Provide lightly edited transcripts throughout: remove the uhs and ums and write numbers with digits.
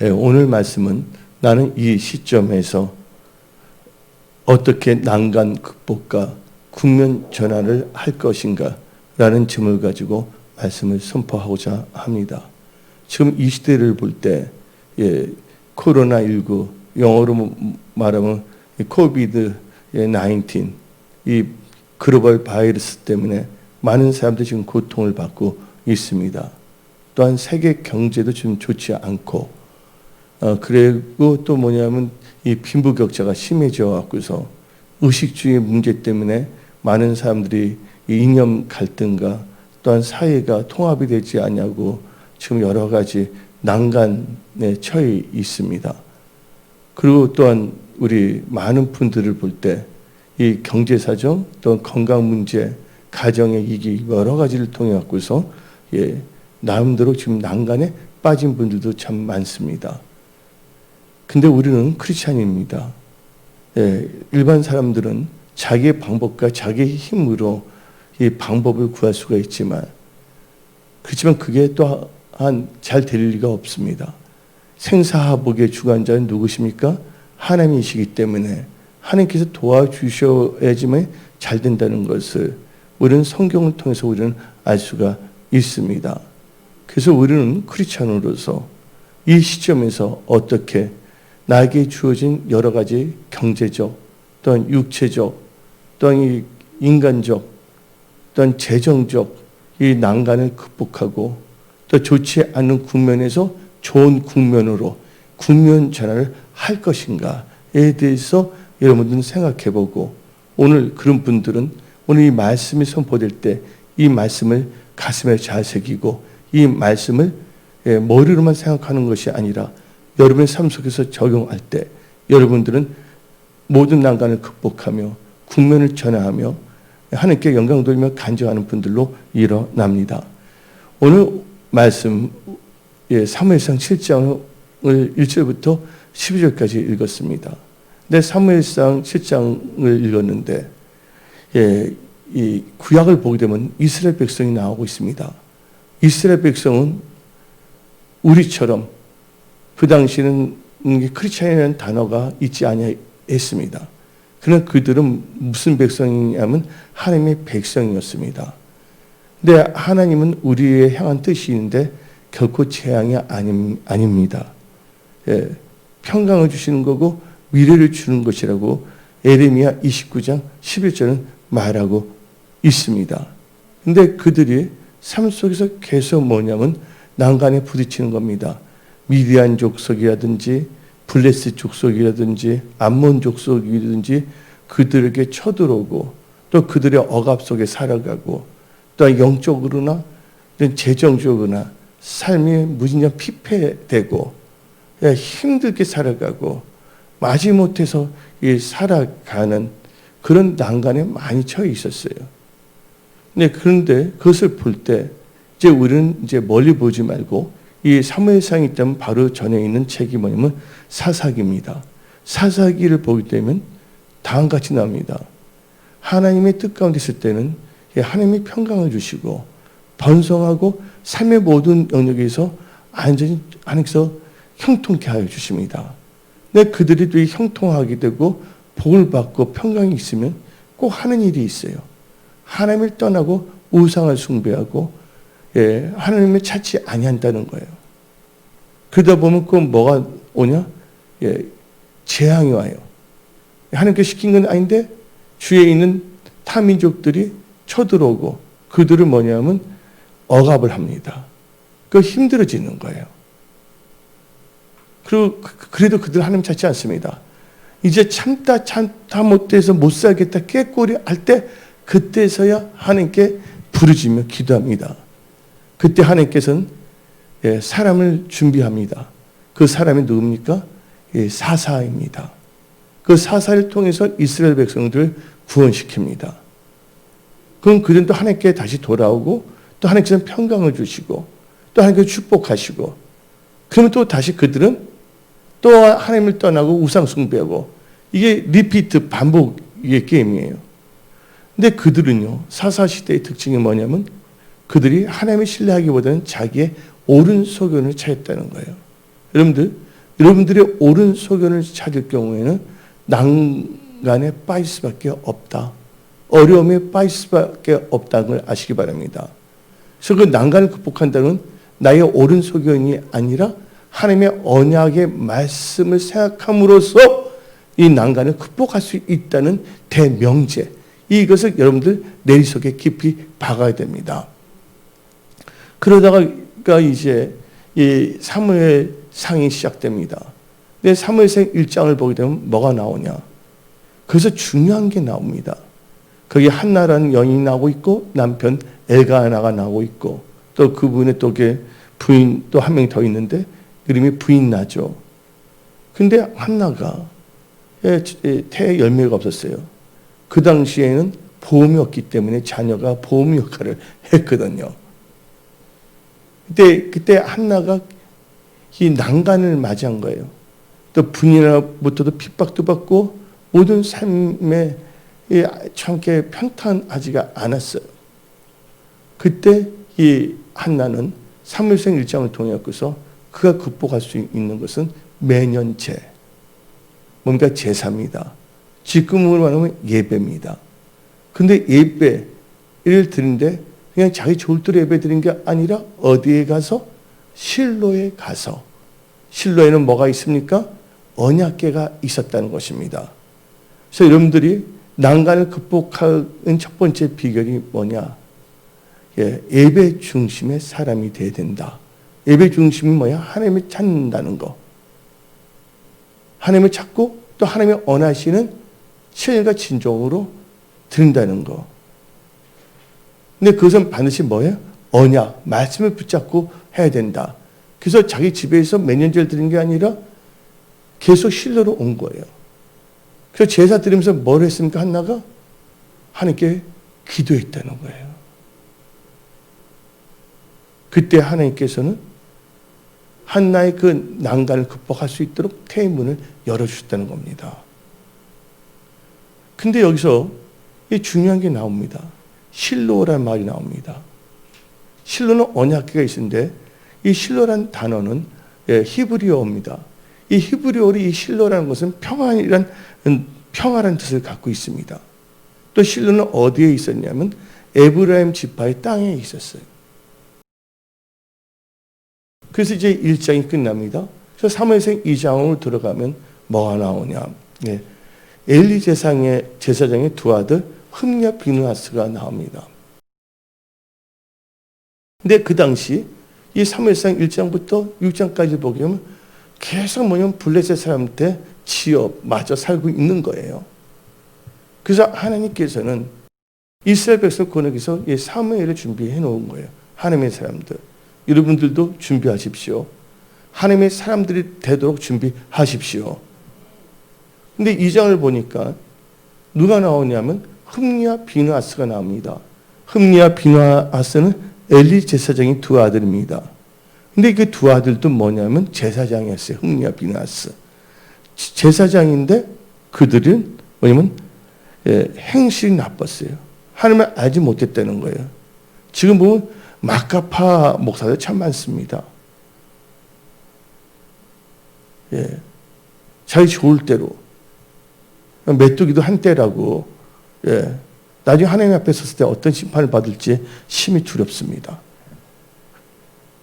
오늘 말씀은 나는 이 시점에서 어떻게 난간 극복과 국면 전환을 할 것인가 라는 점을 가지고 말씀을 선포하고자 합니다. 지금 이 시대를 볼 때 코로나19, 영어로 말하면 코비드 19, 이 글로벌 바이러스 때문에 많은 사람들이 지금 고통을 받고 있습니다. 또한 세계 경제도 지금 좋지 않고, 그리고 또 뭐냐면 이 빈부격차가 심해져 갖고서 의식주의 문제 때문에 많은 사람들이 이념 갈등과 또한 사회가 통합이 되지 않냐고 지금 여러 가지 난간에 처해 있습니다. 그리고 또한 우리 많은 분들을 볼 때 이 경제 사정, 또 건강 문제, 가정의 이기 여러 가지를 통해 갖고서 나름대로 지금 난간에 빠진 분들도 참 많습니다. 근데 우리는 크리스찬입니다. 일반 사람들은 자기의 방법과 자기의 힘으로 이 방법을 구할 수가 있지만, 그렇지만 그게 또한 잘 될 리가 없습니다. 생사화복의 주관자는 누구십니까? 하나님이시기 때문에 하나님께서 도와주셔야지만 잘 된다는 것을 우리는 성경을 통해서 우리는 알 수가 있습니다. 그래서 우리는 크리스찬으로서 이 시점에서 어떻게 나에게 주어진 여러 가지 경제적, 또한 육체적, 또한 이 인간적, 또한 재정적 이 난간을 극복하고 또 좋지 않은 국면에서 좋은 국면으로 국면 전환을 할 것인가에 대해서 여러분들은 생각해보고, 오늘 그런 분들은 오늘 이 말씀이 선포될 때 이 말씀을 가슴에 잘 새기고 이 말씀을 머리로만 생각하는 것이 아니라 여러분의 삶 속에서 적용할 때 여러분들은 모든 난간을 극복하며 국면을 전환하며 하나님께 영광 돌리며 간증하는 분들로 일어납니다. 오늘 말씀 사무엘상 7장을 1절부터 12절까지 읽었습니다. 근데 사무엘상 7장을 읽었는데 이 구약을 보게 되면 이스라엘 백성이 나오고 있습니다. 이스라엘 백성은 우리처럼 그 당시에는 크리스찬이라는 단어가 있지 아니했습니다. 그러나 그들은 무슨 백성이냐면 하나님의 백성이었습니다. 근데 하나님은 우리의 향한 뜻이 있는데 결코 재앙이 아닙니다. 평강을 주시는 거고 미래를 주는 것이라고 에레미야 29장 11절은 말하고 있습니다. 근데 그들이 삶 속에서 계속 뭐냐면 난간에 부딪히는 겁니다. 미디안 족속이라든지 블레스 족속이라든지 암몬 족속이라든지 그들에게 쳐들어오고 또 그들의 억압 속에 살아가고 또 영적으로나 재정적으로나 삶이 무진장 피폐되고 힘들게 살아가고 마지못해서 살아가는 그런 난간에 많이 처해 있었어요. 그런데 그것을 볼 때 이제 우리는 이제 멀리 보지 말고 이 사무엘상이 있다면 바로 전에 있는 책이 뭐냐면 사사기입니다. 사사기를 보게 되면 다음과 같이 나옵니다. 하나님의 뜻 가운데 있을 때는 하나님이 평강을 주시고 번성하고 삶의 모든 영역에서 완전히 하나님께서 형통케 하여 주십니다. 근데 그들이 또 형통하게 되고 복을 받고 평강이 있으면 꼭 하는 일이 있어요. 하나님을 떠나고 우상을 숭배하고 하나님을 찾지 아니한다는 거예요. 그러다 보면 그 뭐가 오냐? 재앙이 와요. 하나님께 시킨 건 아닌데 주위에 있는 타민족들이 쳐들어오고 그들을 뭐냐면 억압을 합니다. 그 힘들어지는 거예요. 그리고 그래도 그들 하나님 찾지 않습니다. 이제 참다 못해서 못 살겠다 꾀꼬리 할 때 그때서야 하나님께 부르짖며 기도합니다. 그때 하나님께서는 사람을 준비합니다. 그 사람이 누굽니까? 사사입니다. 그 사사를 통해서 이스라엘 백성들을 구원시킵니다. 그럼 그들은 또 하나님께 다시 돌아오고 또 하나님께서는 평강을 주시고 또 하나님께서 축복하시고 그러면 또 다시 그들은 또 하나님을 떠나고 우상 숭배하고 이게 리피트 반복의 게임이에요. 근데 그들은요, 사사시대의 특징이 뭐냐면 그들이 하나님을 신뢰하기보다는 자기의 옳은 소견을 찾았다는 거예요. 여러분들의 옳은 소견을 찾을 경우에는 난간에 빠질 수밖에 없다. 어려움에 빠질 수밖에 없다는 걸 아시기 바랍니다. 그래서 그 난간을 극복한다는 나의 옳은 소견이 아니라 하나님의 언약의 말씀을 생각함으로써 이 난간을 극복할 수 있다는 대명제, 이것을 여러분들 내리속에 깊이 박아야 됩니다. 그러다가 이제 이 사무엘 상이 시작됩니다. 근데 사무엘상 1장을 보게 되면 뭐가 나오냐? 그래서 중요한 게 나옵니다. 거기 한나라는 여인이 나오고 있고 남편 엘가나가 나오고 있고 또 그분의 또 부인 또 한 명이 더 있는데 이름이 부인나죠. 근데 한나가 태에 열매가 없었어요. 그 당시에는 보험이 없기 때문에 자녀가 보험 역할을 했거든요. 그때 한나가 이 난간을 맞이한 거예요. 또 부인으로부터도 핍박도 받고 모든 삶에 참게 평탄하지가 않았어요. 그때 이 한나는 사무엘상 1장을 통해서 그가 극복할 수 있는 것은 매년제, 뭔가 제사입니다. 지금으로 말하면 예배입니다. 근데 예배를 드리는데 그냥 자기 좋을 대로 예배 드린 게 아니라 어디에 가서? 실로에 가서. 실로에는 뭐가 있습니까? 언약궤가 있었다는 것입니다. 그래서 여러분들이 난간을 극복하는 첫 번째 비결이 뭐냐? 예배 중심의 사람이 되어야 된다. 예배 중심이 뭐야? 하나님을 찾는다는 거. 하나님을 찾고 또 하나님의 원하시는 신과 진정으로 드린다는 거. 근데 그것은 반드시 뭐예요? 언약, 말씀을 붙잡고 해야 된다. 그래서 자기 집에서 몇 년째를 드린 게 아니라 계속 실로로 온 거예요. 그래서 제사 드리면서 뭘 했습니까? 한나가 하나님께 기도했다는 거예요. 그때 하나님께서는 한나의 그 난간을 극복할 수 있도록 태의 문을 열어주셨다는 겁니다. 근데 여기서 중요한 게 나옵니다. 실로라는 말이 나옵니다. 실로는 언약궤가 있는데 이 실로라는 단어는 히브리어입니다. 이 히브리어로 이 실로라는 것은 평화라는 뜻을 갖고 있습니다. 또 실로는 어디에 있었냐면 에브라임 지파의 땅에 있었어요. 그래서 이제 1장이 끝납니다. 그래서 사무엘상 2장으로 들어가면 뭐가 나오냐? 엘리 제사장의 두 아들 흠냐 비느하스가 나옵니다. 근데 그 당시 이 사무엘상 1장부터 6장까지 보게 되면 계속 뭐냐면 블레셋 사람한테 지어 맞아 살고 있는 거예요. 그래서 하나님께서는 이스라엘 백성 권하기 위해서 이 사무엘을 준비해 놓은 거예요. 하나님의 사람들. 여러분들도 준비하십시오. 하나님의 사람들이 되도록 준비하십시오. 근데 2장을 보니까 누가 나오냐면 흠니와 비느하스가 나옵니다. 흠니와 비느하스는 엘리 제사장의 두 아들입니다. 근데 그 두 아들도 뭐냐면 제사장이었어요. 흠니와 비느하스. 제사장인데 그들은 뭐냐면 행실이 나빴어요. 하나님을 알지 못했다는 거예요. 지금 보면 마카파 목사들 참 많습니다. 자기 좋을 대로 메뚜기도 한때라고 나중에 하나님 앞에 섰을 때 어떤 심판을 받을지 심히 두렵습니다.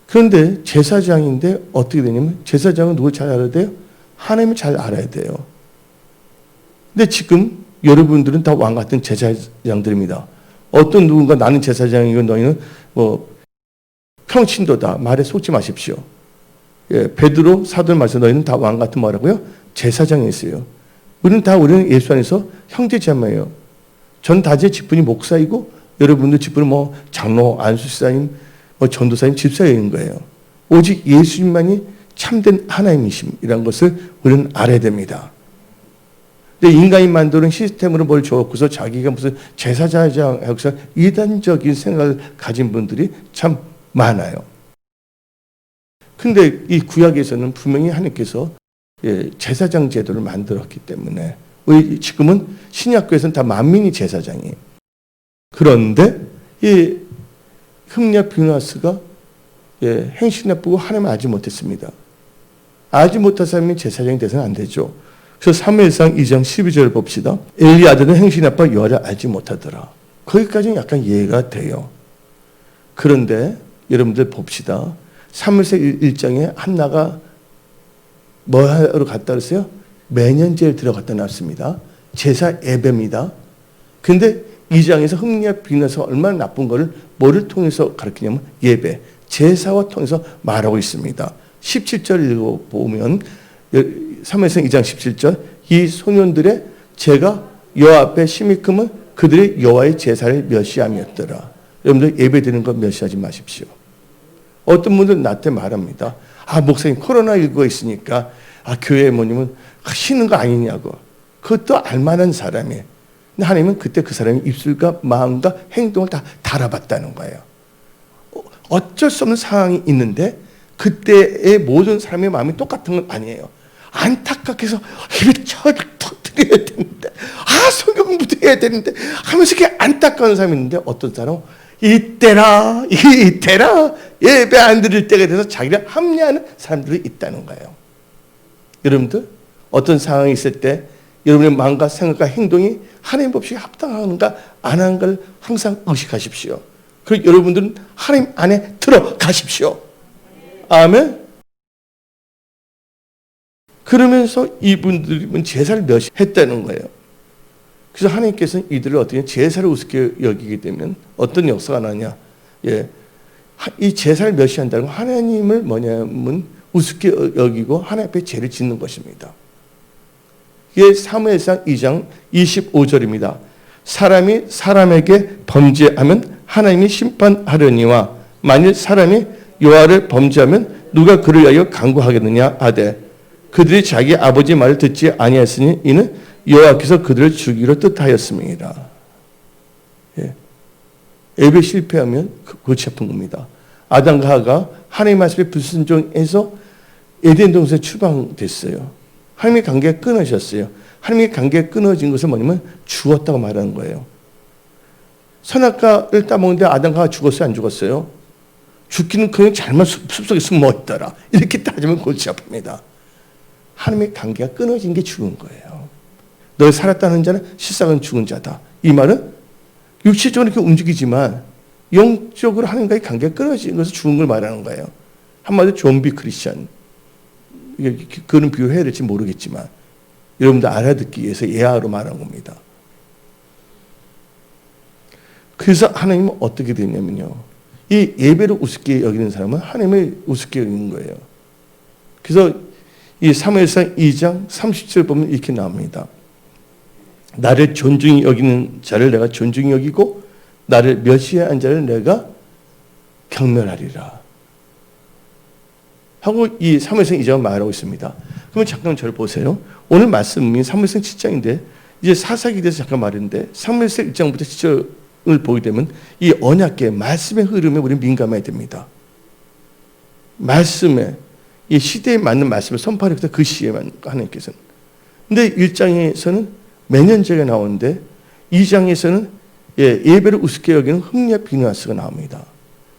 그런데 제사장인데 어떻게 되냐면 제사장은 누굴 잘 알아야 돼요? 하나님을 잘 알아야 돼요. 근데 지금 여러분들은 다 왕 같은 제사장들입니다. 어떤 누군가 나는 제사장이고 너희는 평신도다. 말에 속지 마십시오. 베드로 사도를 말해서 너희는 다 왕 같은 뭐라고요? 제사장이었어요. 우리는 예수 안에서 형제자매예요. 전 다 제 직분이 목사이고 여러분들 직분은 장로, 안수사님, 전도사님, 집사인 거예요. 오직 예수님만이 참된 하나님이심이라는 것을 우리는 알아야 됩니다. 근데 인간이 만드는 시스템으로 뭘 줘갖고서 자기가 무슨 제사장이라고 해서 이단적인 생각을 가진 분들이 참 많아요. 근데 이 구약에서는 분명히 하나님께서 제사장 제도를 만들었기 때문에 우리 지금은 신약교에서는 다 만민이 제사장이에요. 그런데 이 흠냐 비느하스가 행실이 나쁘고 하나님을 알지 못했습니다. 알지 못한 사람이 제사장이 돼서는 안 되죠. 그래서 사무엘상 2장 12절을 봅시다. 엘리 아들은 행실이 나빠 여호와를 알지 못하더라. 거기까지는 약간 이해가 돼요. 그런데 여러분들 봅시다. 사무엘상 1장에 한나가 뭐 하러 갔다 그랬어요? 매년제를 들어갔다 놨습니다. 제사 예배입니다. 근데 2장에서 흥미와 비나서 얼마나 나쁜 거를 뭐를 통해서 가르치냐면 예배, 제사와 통해서 말하고 있습니다. 17절 읽어보면 사무엘상 2장 17절 이 소년들의 제가 여호와 앞에 심히 크면 그들의 여호와의 제사를 멸시함이었더라. 여러분들 예배 드리는 거 멸시하지 마십시오. 어떤 분들은 나한테 말합니다. 목사님 코로나19가 있으니까 교회에 뭐냐면 쉬는 거 아니냐고. 그것도 알만한 사람이에요. 근데 하나님은 그때 그 사람의 입술과 마음과 행동을 다 달아봤다는 거예요. 어쩔 수 없는 상황이 있는데 그때의 모든 사람의 마음이 똑같은 건 아니에요. 안타깝게 해서 입에 철을 터뜨려야 되는데 성경 공부도 해야 되는데 하면서 이렇게 안타까운 사람이 있는데 어떤 사람은 이때라 예배 안 드릴 때가 돼서 자기를 합리화하는 사람들이 있다는 거예요. 여러분들 어떤 상황이 있을 때 여러분의 마음과 생각과 행동이 하나님 법칙에 합당한가 안 하는 걸 항상 의식하십시오. 그리고 여러분들은 하나님 안에 들어가십시오. 아멘. 그러면서 이분들은 제사를 멸시했다는 거예요. 그래서 하나님께서는 이들을 어떻게 제사를 우습게 여기게 되면 어떤 역사가 나냐? 이 제사를 멸시한다는 건 하나님을 뭐냐면 우습게 여기고 하나님 앞에 죄를 짓는 것입니다. 이게 사무엘상 2장 25절입니다. 사람이 사람에게 범죄하면 하나님이 심판하려니와 만일 사람이 여호와를 범죄하면 누가 그를 위하여 간구하겠느냐 하되 그들이 자기 아버지 말을 듣지 아니하였으니 이는 여호와께서 그들을 죽이기로 뜻하였습니다. 예배 실패하면 골치 아픈 겁니다. 아담과 하와가 하나님의 말씀에 불순종해서 에덴 동산에 추방됐어요. 하나님의 관계가 끊어졌어요. 하나님의 관계가 끊어진 것은 뭐냐면 죽었다고 말하는 거예요. 선악과를 따먹는데 아담과 하와가 죽었어요? 안 죽었어요? 죽기는 그냥 잘만 숲속에 숨어있더라. 이렇게 따지면 골치 아픕니다. 하나님의 관계가 끊어진 게 죽은 거예요. 너 살았다는 자는 실상은 죽은 자다. 이 말은 육체적으로 이렇게 움직이지만 영적으로 하나님과의 관계가 끊어진 것을 죽은 걸 말하는 거예요. 한마디로 좀비 크리스천. 그런 비유를 해야 될지 모르겠지만 여러분들 알아듣기 위해서 예화로 말한 겁니다. 그래서 하나님은 어떻게 되냐면요. 이 예배를 우습게 여기는 사람은 하나님을 우습게 여기는 거예요. 그래서 이 사무엘상 2장 30절 보면 이렇게 나옵니다. 나를 존중히 여기는 자를 내가 존중히 여기고 나를 멸시한 자를 내가 경멸하리라. 하고 이 사무엘상 2장을 말하고 있습니다. 그러면 잠깐 저를 보세요. 오늘 말씀이 사무엘상 7장인데 이제 사사기에 대해서 잠깐 말했는데 사무엘상 1장부터 7장을 보게 되면 이 언약계 말씀의 흐름에 우리는 민감해야 됩니다. 말씀에 이 시대에 맞는 말씀을 선포하려고 그 시에만 하나님께서는. 근데 1장에서는 매년제가 나오는데 2장에서는 예배를 우습게 여기는 흥미와 비누아스가 나옵니다.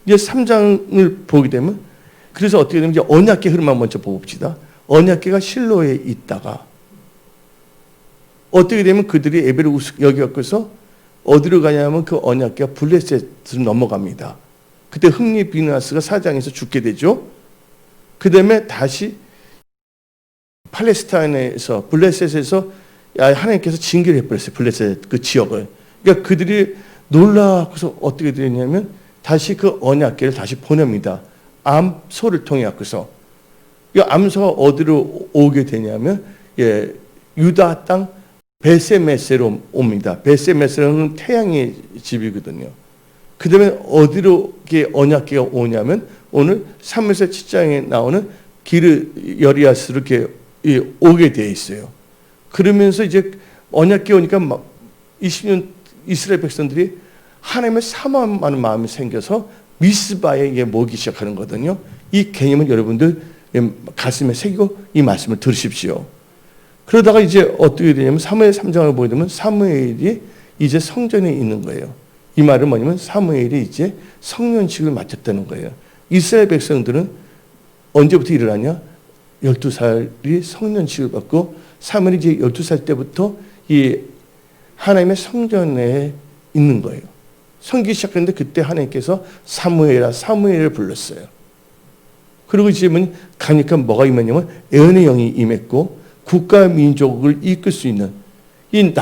이제 3장을 보게 되면 그래서 어떻게 되면 이제 언약계 흐름만 먼저 봅시다. 언약계가 실로에 있다가 어떻게 되면 그들이 예배를 우습게 여겨서 어디로 가냐면 그 언약계가 블레셋으로 넘어갑니다. 그때 흥미 비누아스가 4장에서 죽게 되죠. 그 다음에 다시 팔레스타인에서 블레셋에서 하나님께서 징계를 해버렸어요. 블레셋 그 지역을. 그러니까 그들이 놀라서 어떻게 되냐면 다시 그 언약궤를 다시 보냅니다. 암소를 통해 갖고서. 이 암소가 어디로 오게 되냐면 유다 땅 베세메세로 옵니다. 베세메세는 태양의 집이거든요. 그 다음에 어디로 언약궤가 오냐면 오늘 사무엘상 7장에 나오는 기르 여리아스로 이렇게 오게 돼 있어요. 그러면서 이제 언약궤 오니까 막 20년 이스라엘 백성들이 하나님을 사모하는 마음이 생겨서 미스바에 모이기 시작하는 거거든요. 이 개념은 여러분들 가슴에 새기고 이 말씀을 들으십시오. 그러다가 이제 어떻게 되냐면 사무엘 3장을 보게 되면 사무엘이 이제 성전에 있는 거예요. 이 말은 뭐냐면 사무엘이 이제 성년식을 마쳤다는 거예요. 이스라엘 백성들은 언제부터 일어나냐? 12살이 성년식을 받고 사무엘이 이제 12살 때부터 이 하나님의 성전에 있는 거예요. 섬기기 시작했는데 그때 하나님께서 사무엘을 불렀어요. 그리고 이제 가니까 뭐가 임했냐면 예언의 영이 임했고 국가 민족을 이끌 수 있는 이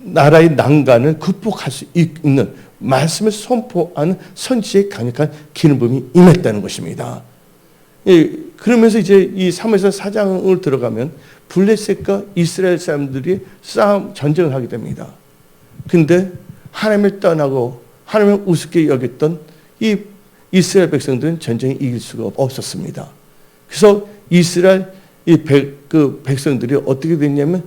나라의 난간을 극복할 수 있는 말씀을 선포하는 선지의 강력한 기름 부음이 임했다는 것입니다. 예, 그러면서 이제 이 사무엘상 4장을 들어가면 블레셋과 이스라엘 사람들이 전쟁을 하게 됩니다. 근데 하나님을 떠나고 하나님을 우습게 여겼던 이 이스라엘 백성들은 전쟁에 이길 수가 없었습니다. 그래서 이스라엘 백성들이 어떻게 됐냐면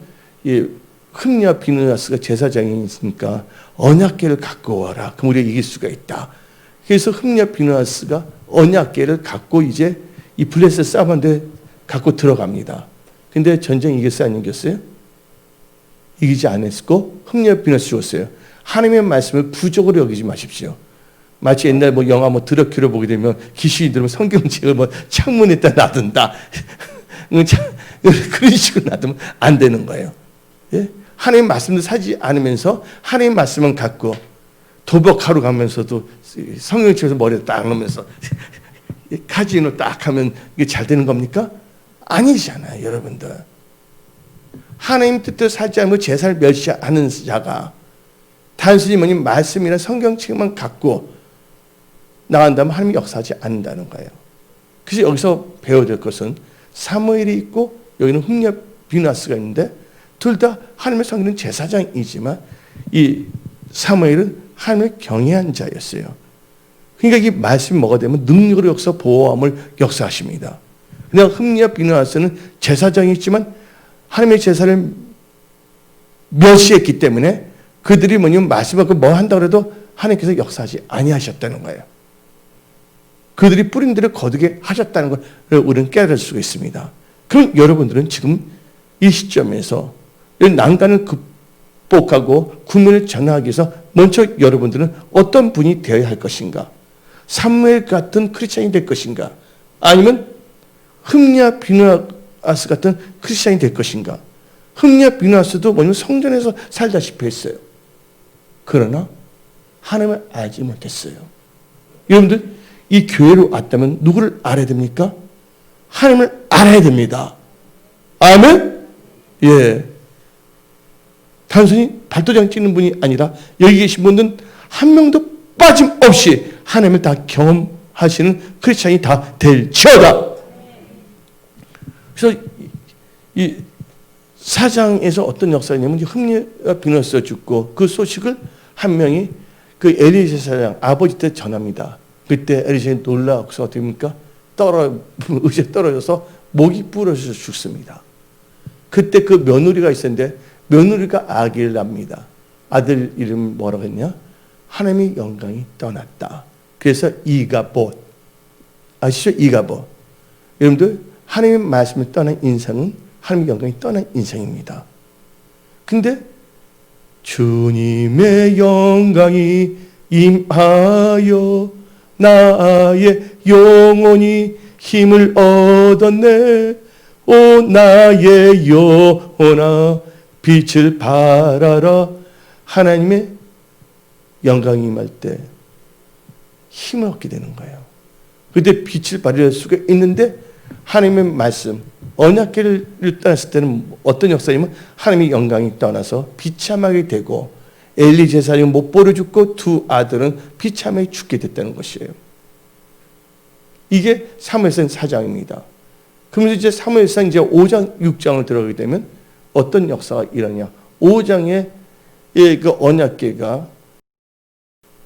흠냐 비느하스가 제사장이 있으니까 언약궤를 갖고 와라. 그럼 우리가 이길 수가 있다. 그래서 흠냐 비느하스가 언약궤를 갖고 이제 이 블레셋 싸움한테 갖고 들어갑니다. 근데 전쟁 이겼어요? 안 이겼어요? 이기지 않았고 흠냐 비느하스 죽었어요. 하나님의 말씀을 부족으로 여기지 마십시오. 마치 옛날 영화 드라큘라 보게 되면 귀신이 들으면 성경책을 창문에다 놔둔다. 그런 식으로 놔두면 안 되는 거예요. 예? 하나님 말씀도 사지 않으면서 하나님 말씀은 갖고 도박하러 가면서도 성경책에서 머리에 딱 넣으면서 카지노 딱 하면 이게 잘 되는 겁니까? 아니잖아요, 여러분들. 하나님 뜻대로 살지 않고 제사를 멸시하는 자가 단순히 말씀이나 성경책만 갖고 나간다면 하나님이 역사하지 않는다는 거예요. 그래서 여기서 배워야 될 것은 사무엘이 있고 여기는 흠냐 비느하스가 있는데 둘 다 하나님의 섬기는 제사장이지만 이 사무엘은 하나님을 경외한 자였어요. 그러니까 이 말씀이 뭐가 되면 능력으로 역사 보호함을 역사하십니다. 그냥 흠냐 비느하스는 제사장이지만 하나님의 제사를 멸시했기 때문에 그들이 말씀을 뭐 한다고 해도 하나님께서 역사하지 아니하셨다는 거예요. 그들이 뿌린 대로 거두게 하셨다는 걸 우리는 깨달을 수가 있습니다. 그럼 여러분들은 지금 이 시점에서 이 난간을 극복하고 구원을 전하기 위해서 먼저 여러분들은 어떤 분이 되어야 할 것인가? 사무엘 같은 크리스찬이 될 것인가? 아니면 흠냐 비느하스 같은 크리스찬이 될 것인가? 흠냐 비느하스도 성전에서 살다시피 했어요. 그러나 하나님을 알지 못했어요. 여러분들 이 교회로 왔다면 누구를 알아야 됩니까? 하나님을 알아야 됩니다. 아멘? 예. 단순히 발도장 찍는 분이 아니라 여기 계신 분들은 한 명도 빠짐없이 하나님을 다 경험하시는 크리스찬이 다 될지어다. 그래서 이 사장에서 어떤 역사가 있냐면 흠냐 비느하스가 죽고 그 소식을 한 명이 그 엘리제 사장 아버지 때 전합니다. 그때 엘리제가 놀라서 어떻게 됩니까? 의자에 떨어져서 목이 부러져서 죽습니다. 그때 그 며느리가 있었는데 며느리가 아기를 낳습니다. 아들 이름 뭐라고 했냐? 하나님의 영광이 떠났다. 그래서 이가봇. 아시죠? 이가봇. 여러분들 하나님의 말씀을 떠난 인생은 하나님의 영광이 떠난 인생입니다. 근데 주님의 영광이 임하여 나의 영혼이 힘을 얻었네. 오 나의 영혼아 빛을 발하라. 하나님의 영광이 임할 때 힘을 얻게 되는 거예요. 그때 빛을 발할 수가 있는데 하나님의 말씀 언약궤를 떠났을 때는 어떤 역사냐면 하나님의 영광이 떠나서 비참하게 되고 엘리 제사장이 못 보러 죽고 두 아들은 비참하게 죽게 됐다는 것이에요. 이게 사무엘상 4장입니다. 그러면서 이제 사무엘상 이제 5장, 6장을 들어가게 되면 어떤 역사가 일어나냐? 5장에 그 언약궤가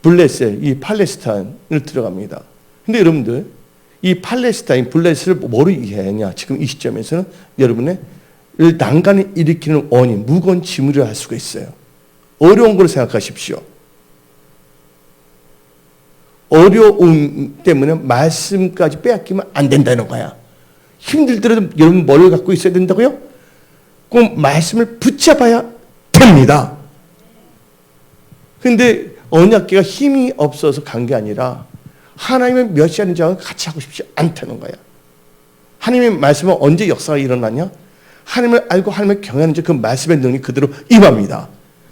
블레셋, 이 팔레스타인을 들어갑니다. 근데 여러분들 이 팔레스타인, 블레셋을 뭐로 이해하냐? 지금 이 시점에서는 여러분의 난간을 일으키는 원인, 무거운 짐을 할 수가 있어요. 어려운 걸 생각하십시오. 어려움 때문에 말씀까지 빼앗기면 안 된다는 거야. 힘들더라도 여러분 뭘 갖고 있어야 된다고요? 꼭 말씀을 붙잡아야 됩니다. 그런데 언약궤가 힘이 없어서 간 게 아니라 하나님을 멸시하는 자와 같이 하고 싶지 않다는 거야. 하나님의 말씀은 언제 역사가 일어나냐? 하나님을 알고 하나님을 경외하는 그 말씀의 능력이 그대로 임합니다.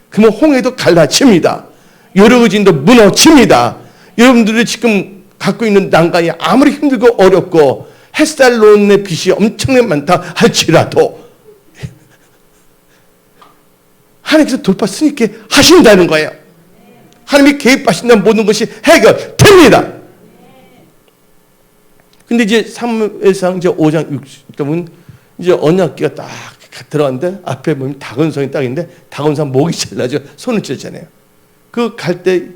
그러면 홍해도 갈라칩니다. 여리고진도 무너집니다. 여러분들이 지금 갖고 있는 난관이 아무리 힘들고 어렵고 햇살론의 빛이 엄청나게 많다 할지라도 하나님께서 돌파 수 있게 하신다는 거예요. 하나님이 개입하신다면 모든 것이 해결됩니다. 근데 이제 사무엘상 이제 5장 60절은 이제 언약궤가 딱 들어갔는데 앞에 보면 다곤성이 딱 있는데 다곤성 목이 잘라져 손을 찔잖아요. 그 갈 때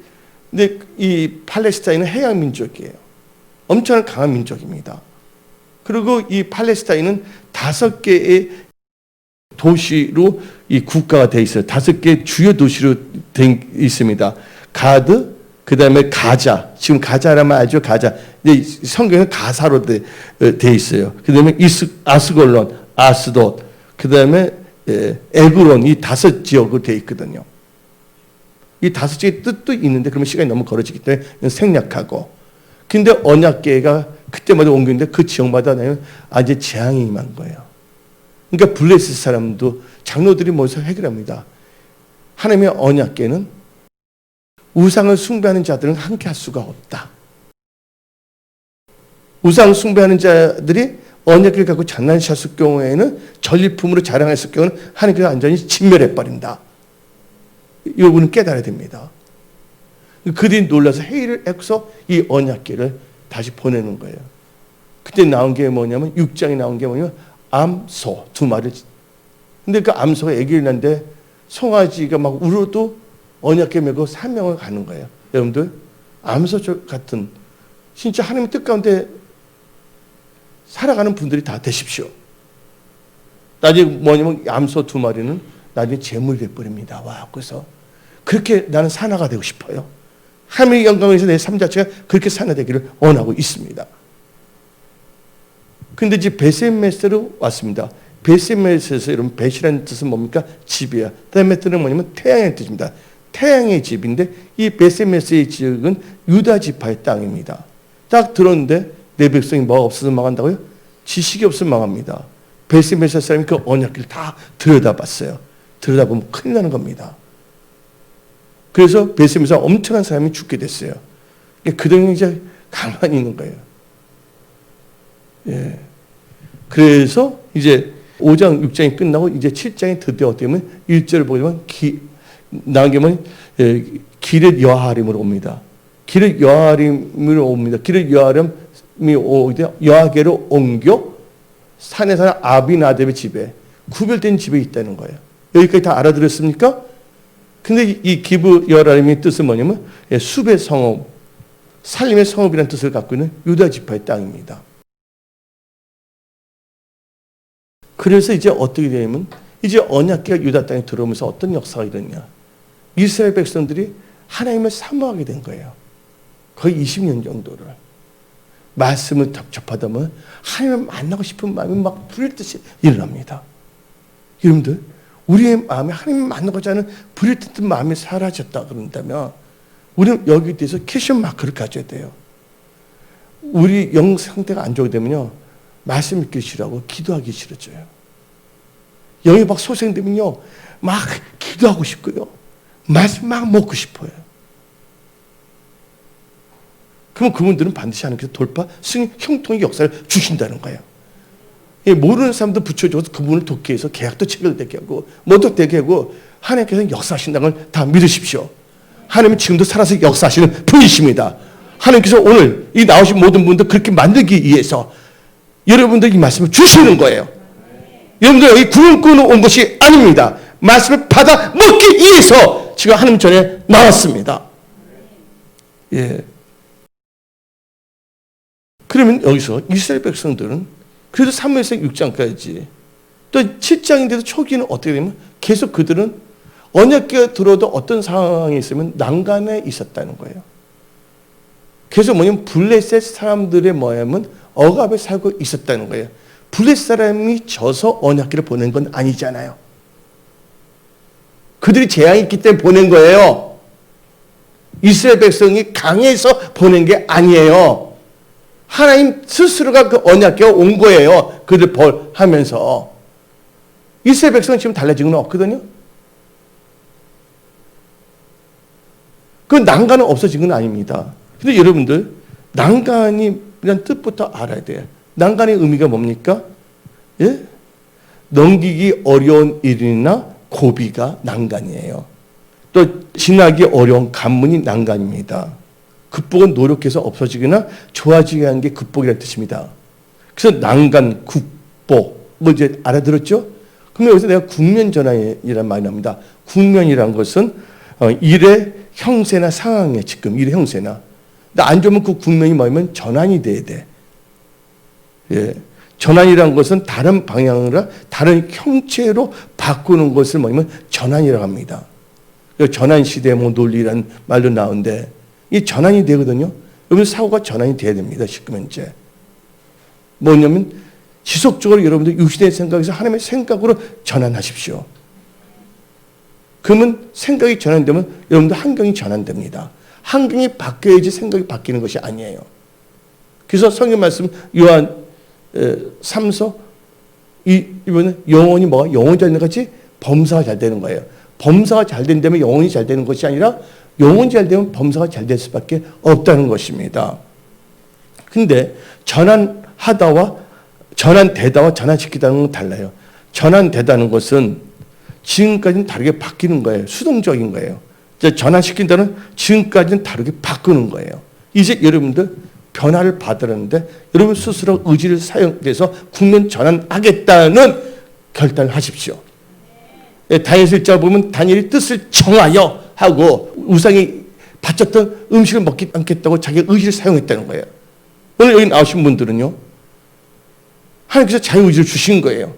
근데 이 팔레스타인은 해양 민족이에요. 엄청난 강한 민족입니다. 그리고 이 팔레스타인은 5개의 도시로 이 국가가 되어 있어요. 5개 주요 도시로 되어 있습니다. 가드, 그 다음에 가자. 지금 가자라면 알죠? 가자. 근데 성경은 가사로 되어 있어요. 그 다음에 아스골론, 아스돗, 그 다음에 에그론, 이 5 지역으로 되어 있거든요. 이 5개의 뜻도 있는데 그러면 시간이 너무 걸어지기 때문에 생략하고. 근데 언약궤가 그때마다 옮겼는데 그 지역마다 이제 재앙이 임한 거예요. 그러니까 블레셋 사람도 장로들이 모여서 해결합니다. 하나님의 언약궤는 우상을 숭배하는 자들은 함께 할 수가 없다. 우상 숭배하는 자들이 언약궤를 갖고 장난쳤을 경우에는 전리품으로 자랑했을 경우는 하나님께서 완전히 진멸해버린다. 여러분은 깨달아야 됩니다. 그들이 놀라서 회의를 해서 이 언약궤를 다시 보내는 거예요. 그때 나온 게 뭐냐면 6장에 나온 게 뭐냐면 암소 2마리. 근데 그 암소가 아기를 낳는데 송아지가 막 울어도 언약궤 메고 사명을 가는 거예요. 여러분들 암소 같은 진짜 하나님의 뜻 가운데 살아가는 분들이 다 되십시오. 나중에 뭐냐면 암소 2마리는 나중에 재물이 돼버립니다. 와, 그래서 그렇게 나는 산하가 되고 싶어요. 하나님의 영광을 위해서 내 삶 자체가 그렇게 산하되기를 원하고 있습니다. 근데 이제 베셋메스로 왔습니다. 베셋메스에서 여러분 벳이라는 뜻은 뭡니까? 집이야. 다음에 뜻은 뭐냐면 태양의 뜻입니다. 태양의 집인데 이 베셋메스의 지역은 유다 지파의 땅입니다. 딱 들었는데 내 백성이 뭐가 없어서 망한다고요? 지식이 없으면 망합니다. 베셋메스 사람이 그 언약궤를 다 들여다봤어요. 들여다보면 큰일 나는 겁니다. 그래서 베셋메스에 엄청난 사람이 죽게 됐어요. 그들은 이제 가만히 있는 거예요. 예. 그래서 이제 5장, 6장이 끝나고 이제 7장이 드디어 어떻게 보면 1절을 보면 나온 게 뭐냐면 기렛 여하림으로 옵니다. 기렛 여하림으로 옵니다. 기렛 여하림이 오되 여하궤로 옮겨 산에 사는 아비나답의 집에 구별된 집에 있다는 거예요. 여기까지 다 알아들었습니까? 근데 이 기브 여하림의 뜻은 뭐냐면 숲의 성읍, 살림의 성읍이라는 뜻을 갖고 있는 유다 지파의 땅입니다. 그래서 이제 어떻게 되냐면 이제 언약궤가 유다 땅에 들어오면서 어떤 역사가 일어나냐. 이스라엘 백성들이 하나님을 사모하게 된 거예요. 거의 20년 정도를. 말씀을 접하다 보면 하나님을 만나고 싶은 마음이 막 불일듯이 일어납니다. 여러분들 우리의 마음에 하나님을 만나고자 하는 불일듯 마음이 사라졌다 그런다면 우리는 여기에 대해서 퀘션 마크를 가져야 돼요. 우리 영 상태가 안 좋게 되면요. 말씀 읽기 싫어하고 기도하기 싫어져요. 영이 막 소생되면요. 막 기도하고 싶고요. 말씀 막 먹고 싶어요. 그러면 그분들은 반드시 하나님께서 돌파, 승리, 형통의 역사를 주신다는 거예요. 모르는 사람도 붙여줘서 그분을 돕기 위해서 계약도 체결되게 하고 뭐도 되게 하고 하나님께서 역사하신다는 걸 다 믿으십시오. 하나님은 지금도 살아서 역사하시는 분이십니다. 하나님께서 오늘 이 나오신 모든 분들 그렇게 만들기 위해서 여러분들 이 말씀을 주시는 거예요. 여러분들 여기 구원 꾸는 온 것이 아닙니다. 말씀을 받아 먹기 위해서 지금 하나님 전에 나왔습니다. 예. 그러면 여기서 이스라엘 백성들은 그래도 사무엘상 6장까지 또 7장인데도 초기는 어떻게 되면 계속 그들은 언약궤가 들어도 어떤 상황이 있으면 난간에 있었다는 거예요. 그래서 뭐냐면 블레셋 사람들의 모양은 억압에 살고 있었다는 거예요. 블레셋 사람이 져서 언약궤를 보낸 건 아니잖아요. 그들이 재앙이 있기 때문에 보낸 거예요. 이스라엘 백성이 강해서 보낸 게 아니에요. 하나님 스스로가 그 언약궤 온 거예요. 그들 벌하면서. 이스라엘 백성은 지금 달라진 건 없거든요. 그 난간은 없어진 건 아닙니다. 근데 여러분들, 난간이란 뜻부터 알아야 돼요. 난간의 의미가 뭡니까? 예? 넘기기 어려운 일이나 고비가 난간이에요. 또 지나기 어려운 관문이 난간입니다. 극복은 노력해서 없어지거나 좋아지게 하는 게 극복이라는 뜻입니다. 그래서 난간, 국복, 뭐 이제 알아들었죠? 그러면 여기서 내가 국면전환이라는 말이 납니다. 국면이란 것은 일의 형세나 상황에 지금 일의 형세나. 근데 안 좋으면 그 국면이 뭐냐면 전환이 돼야 돼. 예. 전환이란 것은 다른 방향으로 다른 형체로 바꾸는 것을 뭐냐면 전환이라고 합니다. 전환 시대 뭐 논리라는 말도 나오는데 이 전환이 되거든요. 여러분 사고가 전환이 돼야 됩니다. 지금 현재. 뭐냐면 지속적으로 여러분들 육신의 생각에서 하나님의 생각으로 전환하십시오. 그러면 생각이 전환되면 여러분들 환경이 전환됩니다. 환경이 바뀌어야지 생각이 바뀌는 것이 아니에요. 그래서 성경 말씀 요한 3서 이번에 영혼이 뭐가 영혼이 잘 되는 것이 범사가 잘 되는 거예요. 범사가 잘 된다면 영혼이 잘 되는 것이 아니라 영혼이 잘 되면 범사가 잘 될 수밖에 없다는 것입니다. 근데 전환하다와 전환되다와 전환시키다는 건 달라요. 전환되다는 것은 지금까지는 다르게 바뀌는 거예요. 수동적인 거예요. 전환시킨다는 지금까지는 다르게 바꾸는 거예요. 이제 여러분들 변화를 받으려는데 여러분 스스로 의지를 사용해서 국면 전환하겠다는 결단을 하십시오. 다니엘 1장 보면 다니엘이 뜻을 정하여 하고 우상이 바쳤던 음식을 먹지 않겠다고 자기 의지를 사용했다는 거예요. 오늘 여기 나오신 분들은요. 하나님께서 자유의지를 주신 거예요.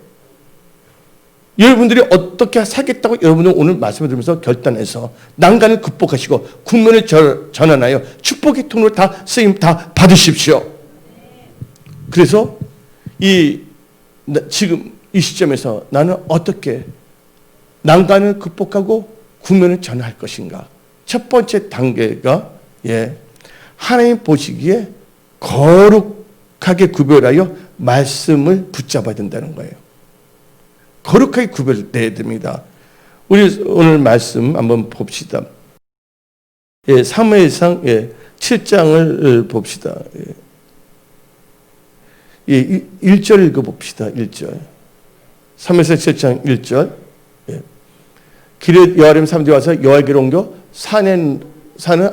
여러분들이 어떻게 살겠다고 여러분은 오늘 말씀을 들으면서 결단해서 난간을 극복하시고 국면을 전환하여 축복의 통로를 다 쓰임 다 받으십시오. 그래서 지금 이 시점에서 나는 어떻게 난간을 극복하고 국면을 전환할 것인가. 첫 번째 단계가 하나님 보시기에 거룩하게 구별하여 말씀을 붙잡아야 된다는 거예요. 거룩하게 구별돼야 됩니다. 우리 오늘 말씀 한번 봅시다. 사무엘상 7장을 봅시다. 1절 읽어봅시다. 1절. 사무엘상 7장 1절. 기르 여아림 사람들이 와서 여호와에게 옮겨 사는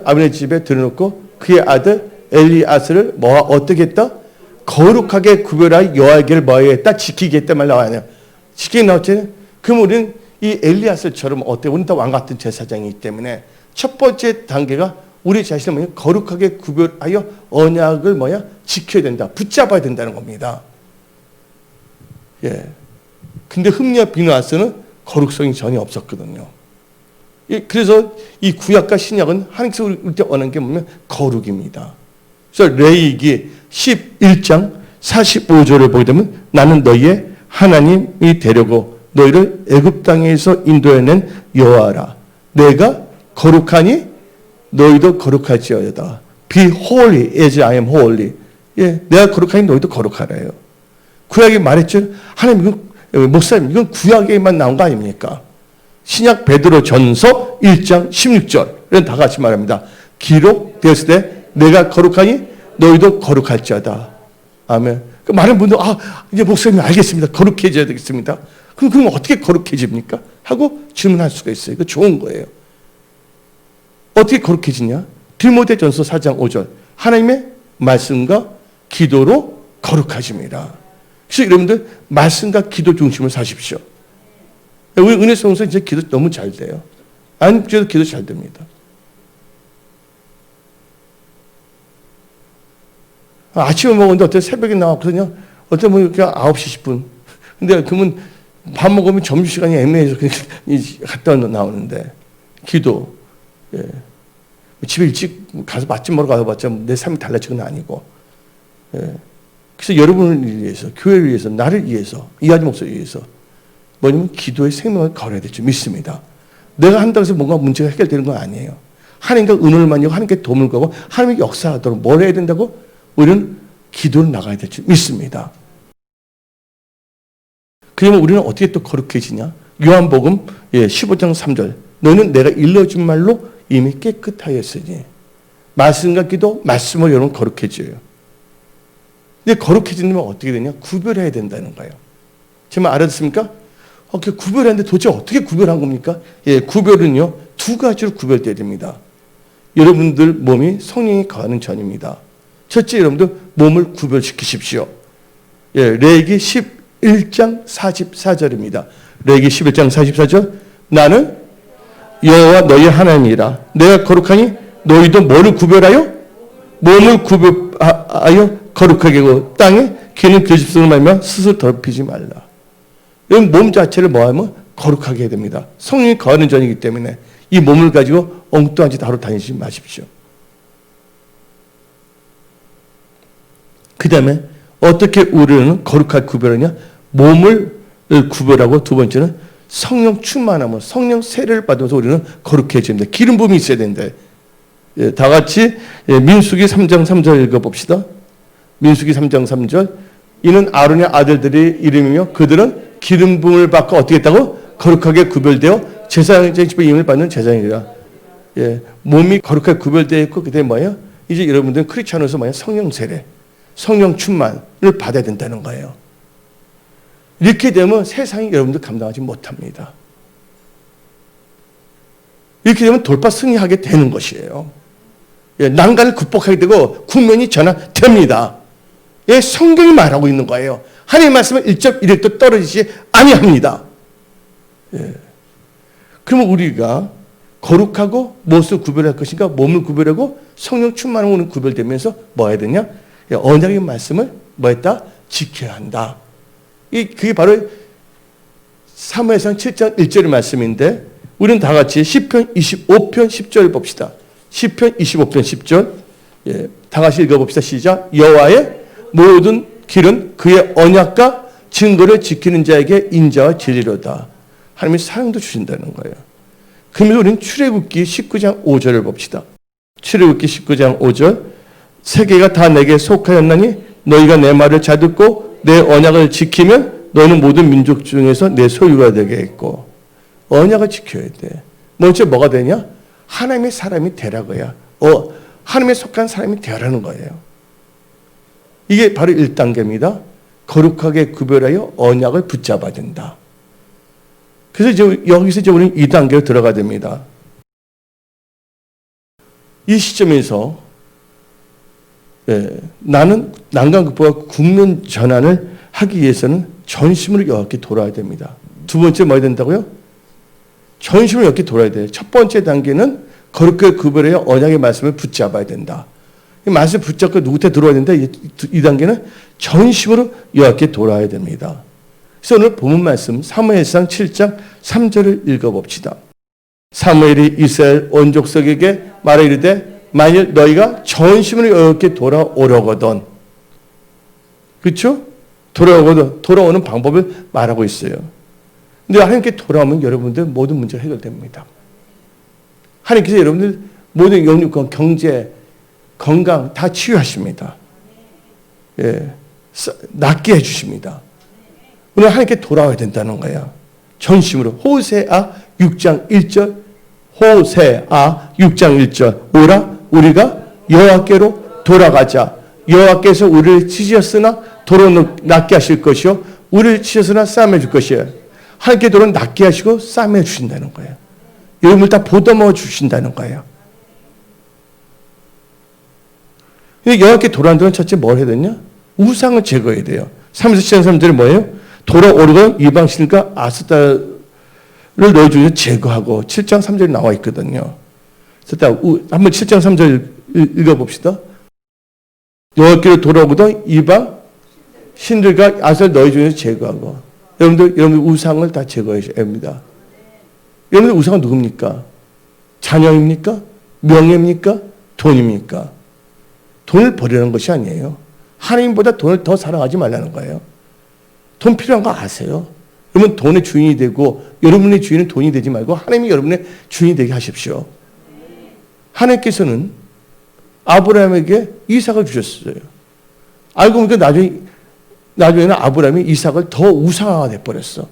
아브넬 집에 들여놓고 그의 아들 엘리아스를 어떻게 했다? 거룩하게 구별하여 여호와에게를 뭐하겠다? 지키겠다 말 나와요. 지키게 나왔잖아요. 그럼 우리는 이 엘리아스처럼 어때? 우리는 다 왕 같은 제사장이기 때문에 첫 번째 단계가 우리 자신을 거룩하게 구별하여 언약을 지켜야 된다. 붙잡아야 된다는 겁니다. 근데 흠리와 비누아스는 거룩성이 전혀 없었거든요. 그래서 이 구약과 신약은 하나님께서 우리한테 원하는 게 뭐냐면 거룩입니다. 그래서 레위기 11장 45절을 보게 되면 나는 너희의 하나님이 되려고 너희를 애굽 땅에서 인도해낸 여호와라. 내가 거룩하니 너희도 거룩할지어다. Be holy as I am holy. 내가 거룩하니 너희도 거룩하래요. 구약에 말했죠. 하나님 목사님 이건 구약에만 나온 거 아닙니까? 신약 베드로 전서 1장 16절 다 같이 말합니다. 기록되었을 때 내가 거룩하니 너희도 거룩할지어다. 아멘. 많은 분들 이제 목사님 알겠습니다. 거룩해져야 되겠습니다. 그럼 어떻게 거룩해집니까? 하고 질문할 수가 있어요. 이거 좋은 거예요. 어떻게 거룩해지냐? 디모데전서 4장 5절 하나님의 말씀과 기도로 거룩하십니다. 그래서 여러분들 말씀과 기도 중심을 사십시오. 우리 은혜성서 이제 기도 너무 잘 돼요. 안 그래도 기도 잘 됩니다. 아침에 먹었는데 어때 새벽에 나왔거든요. 어때 뭐 그냥 9시 10분. 근데 그러면 밥 먹으면 점심시간이 애매해서 그냥 갔다 나오는데 기도. 집에 일찍 가서 맛집 먹으러 가봤자 내 삶이 달라진 건 아니고. 그래서 여러분을 위해서, 교회를 위해서, 나를 위해서, 이하지 목사를 위해서 뭐냐면 기도의 생명을 걸어야 될지 믿습니다. 내가 한다고 해서 뭔가 문제가 해결되는 건 아니에요. 하나님과 은혜를 만나고 하나님께 도움을 구하고 하나님의 역사하도록 뭘 해야 된다고? 우리는 기도를 나가야 될 줄 믿습니다. 그러면 우리는 어떻게 또 거룩해지냐? 요한복음 15장 3절. 너는 내가 일러준 말로 이미 깨끗하였으니. 말씀과 기도, 말씀으로 여러분 거룩해져요. 근데 거룩해지면 어떻게 되냐? 구별해야 된다는 거예요. 제 말 알아듣습니까? 구별하는데 도대체 어떻게 구별한 겁니까? 구별은요, 두 가지로 구별되어야 됩니다. 여러분들 몸이 성령이 거하는 전입니다. 첫째, 여러분들 몸을 구별시키십시오. 레위기 11장 44절입니다. 레위기 11장 44절. 나는 여호와 너희 하나님이라. 내가 거룩하니 너희도 뭐를 구별하여? 몸을 구별하여 거룩하게 하고 땅에 기는 교집성을 말며 스스로 더럽히지 말라. 여러분 몸 자체를 뭐하면 거룩하게 해야 됩니다. 성령이 거하는 전이기 때문에 이 몸을 가지고 엉뚱한 짓 하러 다니지 마십시오. 그 다음에 어떻게 우리는 거룩하게 구별하냐? 몸을 구별하고 두 번째는 성령 충만함을, 성령 세례를 받으면서 우리는 거룩해집니다. 기름 부음이 있어야 되는데, 다 같이 민수기 3장 3절 읽어봅시다. 민수기 3장 3절. 이는 아론의 아들들의 이름이며 그들은 기름 부음을 받고 어떻게 했다고? 거룩하게 구별되어 제사장의 집에 임을 받는 제사장이라. 몸이 거룩하게 구별되어 있고 그다음에 뭐예요? 이제 여러분들은 크리스천으로서 뭐예요? 성령 세례, 성령 충만을 받아야 된다는 거예요. 이렇게 되면 세상이 여러분들 감당하지 못합니다. 이렇게 되면 돌파 승리하게 되는 것이에요. 난간을 극복하게 되고 국면이 전환됩니다. 성경이 말하고 있는 거예요. 하나님의 말씀은 1점 1획도 떨어지지 아니합니다. 그러면 우리가 거룩하고 무엇을 구별할 것인가? 몸을 구별하고 성령 충만으로 구별되면서 뭐 해야 되냐? 언약의 말씀을 뭐 했다? 지켜야 한다. 그게 바로 사무엘상 7장 1절의 말씀인데 우리는 다 같이 시편 25편 10절 봅시다. 시편 25편 10절 다 같이 읽어봅시다. 시작. 여호와의 모든 길은 그의 언약과 증거를 지키는 자에게 인자와 진리로다. 하나님이 사랑도 주신다는 거예요. 그러면서 우리는 출애굽기 19장 5절을 봅시다. 출애굽기 19장 5절. 세계가 다 내게 속하였나니 너희가 내 말을 잘 듣고 내 언약을 지키면 너희는 모든 민족 중에서 내 소유가 되겠고. 언약을 지켜야 돼. 먼저 뭐가 되냐? 하나님의 사람이 되라고요. 하나님에 속한 사람이 되라는 거예요. 이게 바로 1단계입니다. 거룩하게 구별하여 언약을 붙잡아야 된다. 그래서 이제 여기서 이제 우리는 2단계로 들어가야 됩니다. 이 시점에서 나는 난간 극복과 국면 전환을 하기 위해서는 전심으로 여호와께 돌아야 됩니다. 두 번째 뭐 해야 된다고요? 전심으로 여호와께 돌아야 돼요. 첫 번째 단계는 거룩하게 구별하여 언약의 말씀을 붙잡아야 된다. 이 말씀을 붙잡고 누구한테 들어와야 된다. 이 단계는 전심으로 여호와께 돌아야 됩니다. 그래서 오늘 본문 말씀 사무엘상 7장 3절을 읽어봅시다. 사무엘이 이스라엘 온 족속에게 말하 이르되 만일 너희가 전심으로 여호와께 돌아오려거든, 그렇죠? 돌아오는 방법을 말하고 있어요. 근데 하나님께 돌아오면 여러분들 모든 문제가 해결됩니다. 하나님께서 여러분들 모든 영육과 경제, 건강 다 치유하십니다. 낫게 해주십니다. 우리는 하나님께 돌아와야 된다는 거야. 전심으로. 호세아 6장 1절. 호세아 6장 1절. 오라 우리가 여호와께로 돌아가자. 여호와께서 우리를 치셨으나 도로 낫게 하실 것이요 우리를 치셨으나 싸매 줄 것이에요. 하나님께 도로 낫게 하시고 싸매 주신다는 거예요. 여러분을 다 보듬어 주신다는 거예요. 여호와께 돌아온다는 첫째 뭘 해야 되냐? 우상을 제거해야 돼요. 37장 3절에 뭐예요? 돌아오르건 이방신과 아스타를 너희 중에서 제거하고 7장 3절에 나와 있거든요. 한번 7장 3절 읽어봅시다. 여호와께로 돌아오거든 이방 신들과 아스타를 너희 중에서 제거하고. 여러분들 우상을 다 제거해야 합니다. 여러분들 우상은 누굽니까? 자녀입니까? 명예입니까? 돈입니까? 돈을 버리는 것이 아니에요. 하나님보다 돈을 더 사랑하지 말라는 거예요. 돈 필요한 거 아세요? 여러분 돈의 주인이 되고 여러분의 주인은 돈이 되지 말고 하나님이 여러분의 주인이 되게 하십시오. 하나님께서는 아브라함에게 이삭을 주셨어요. 알고 보니까 나중에는 아브라함이 이삭을 더 우상화가 돼버렸어.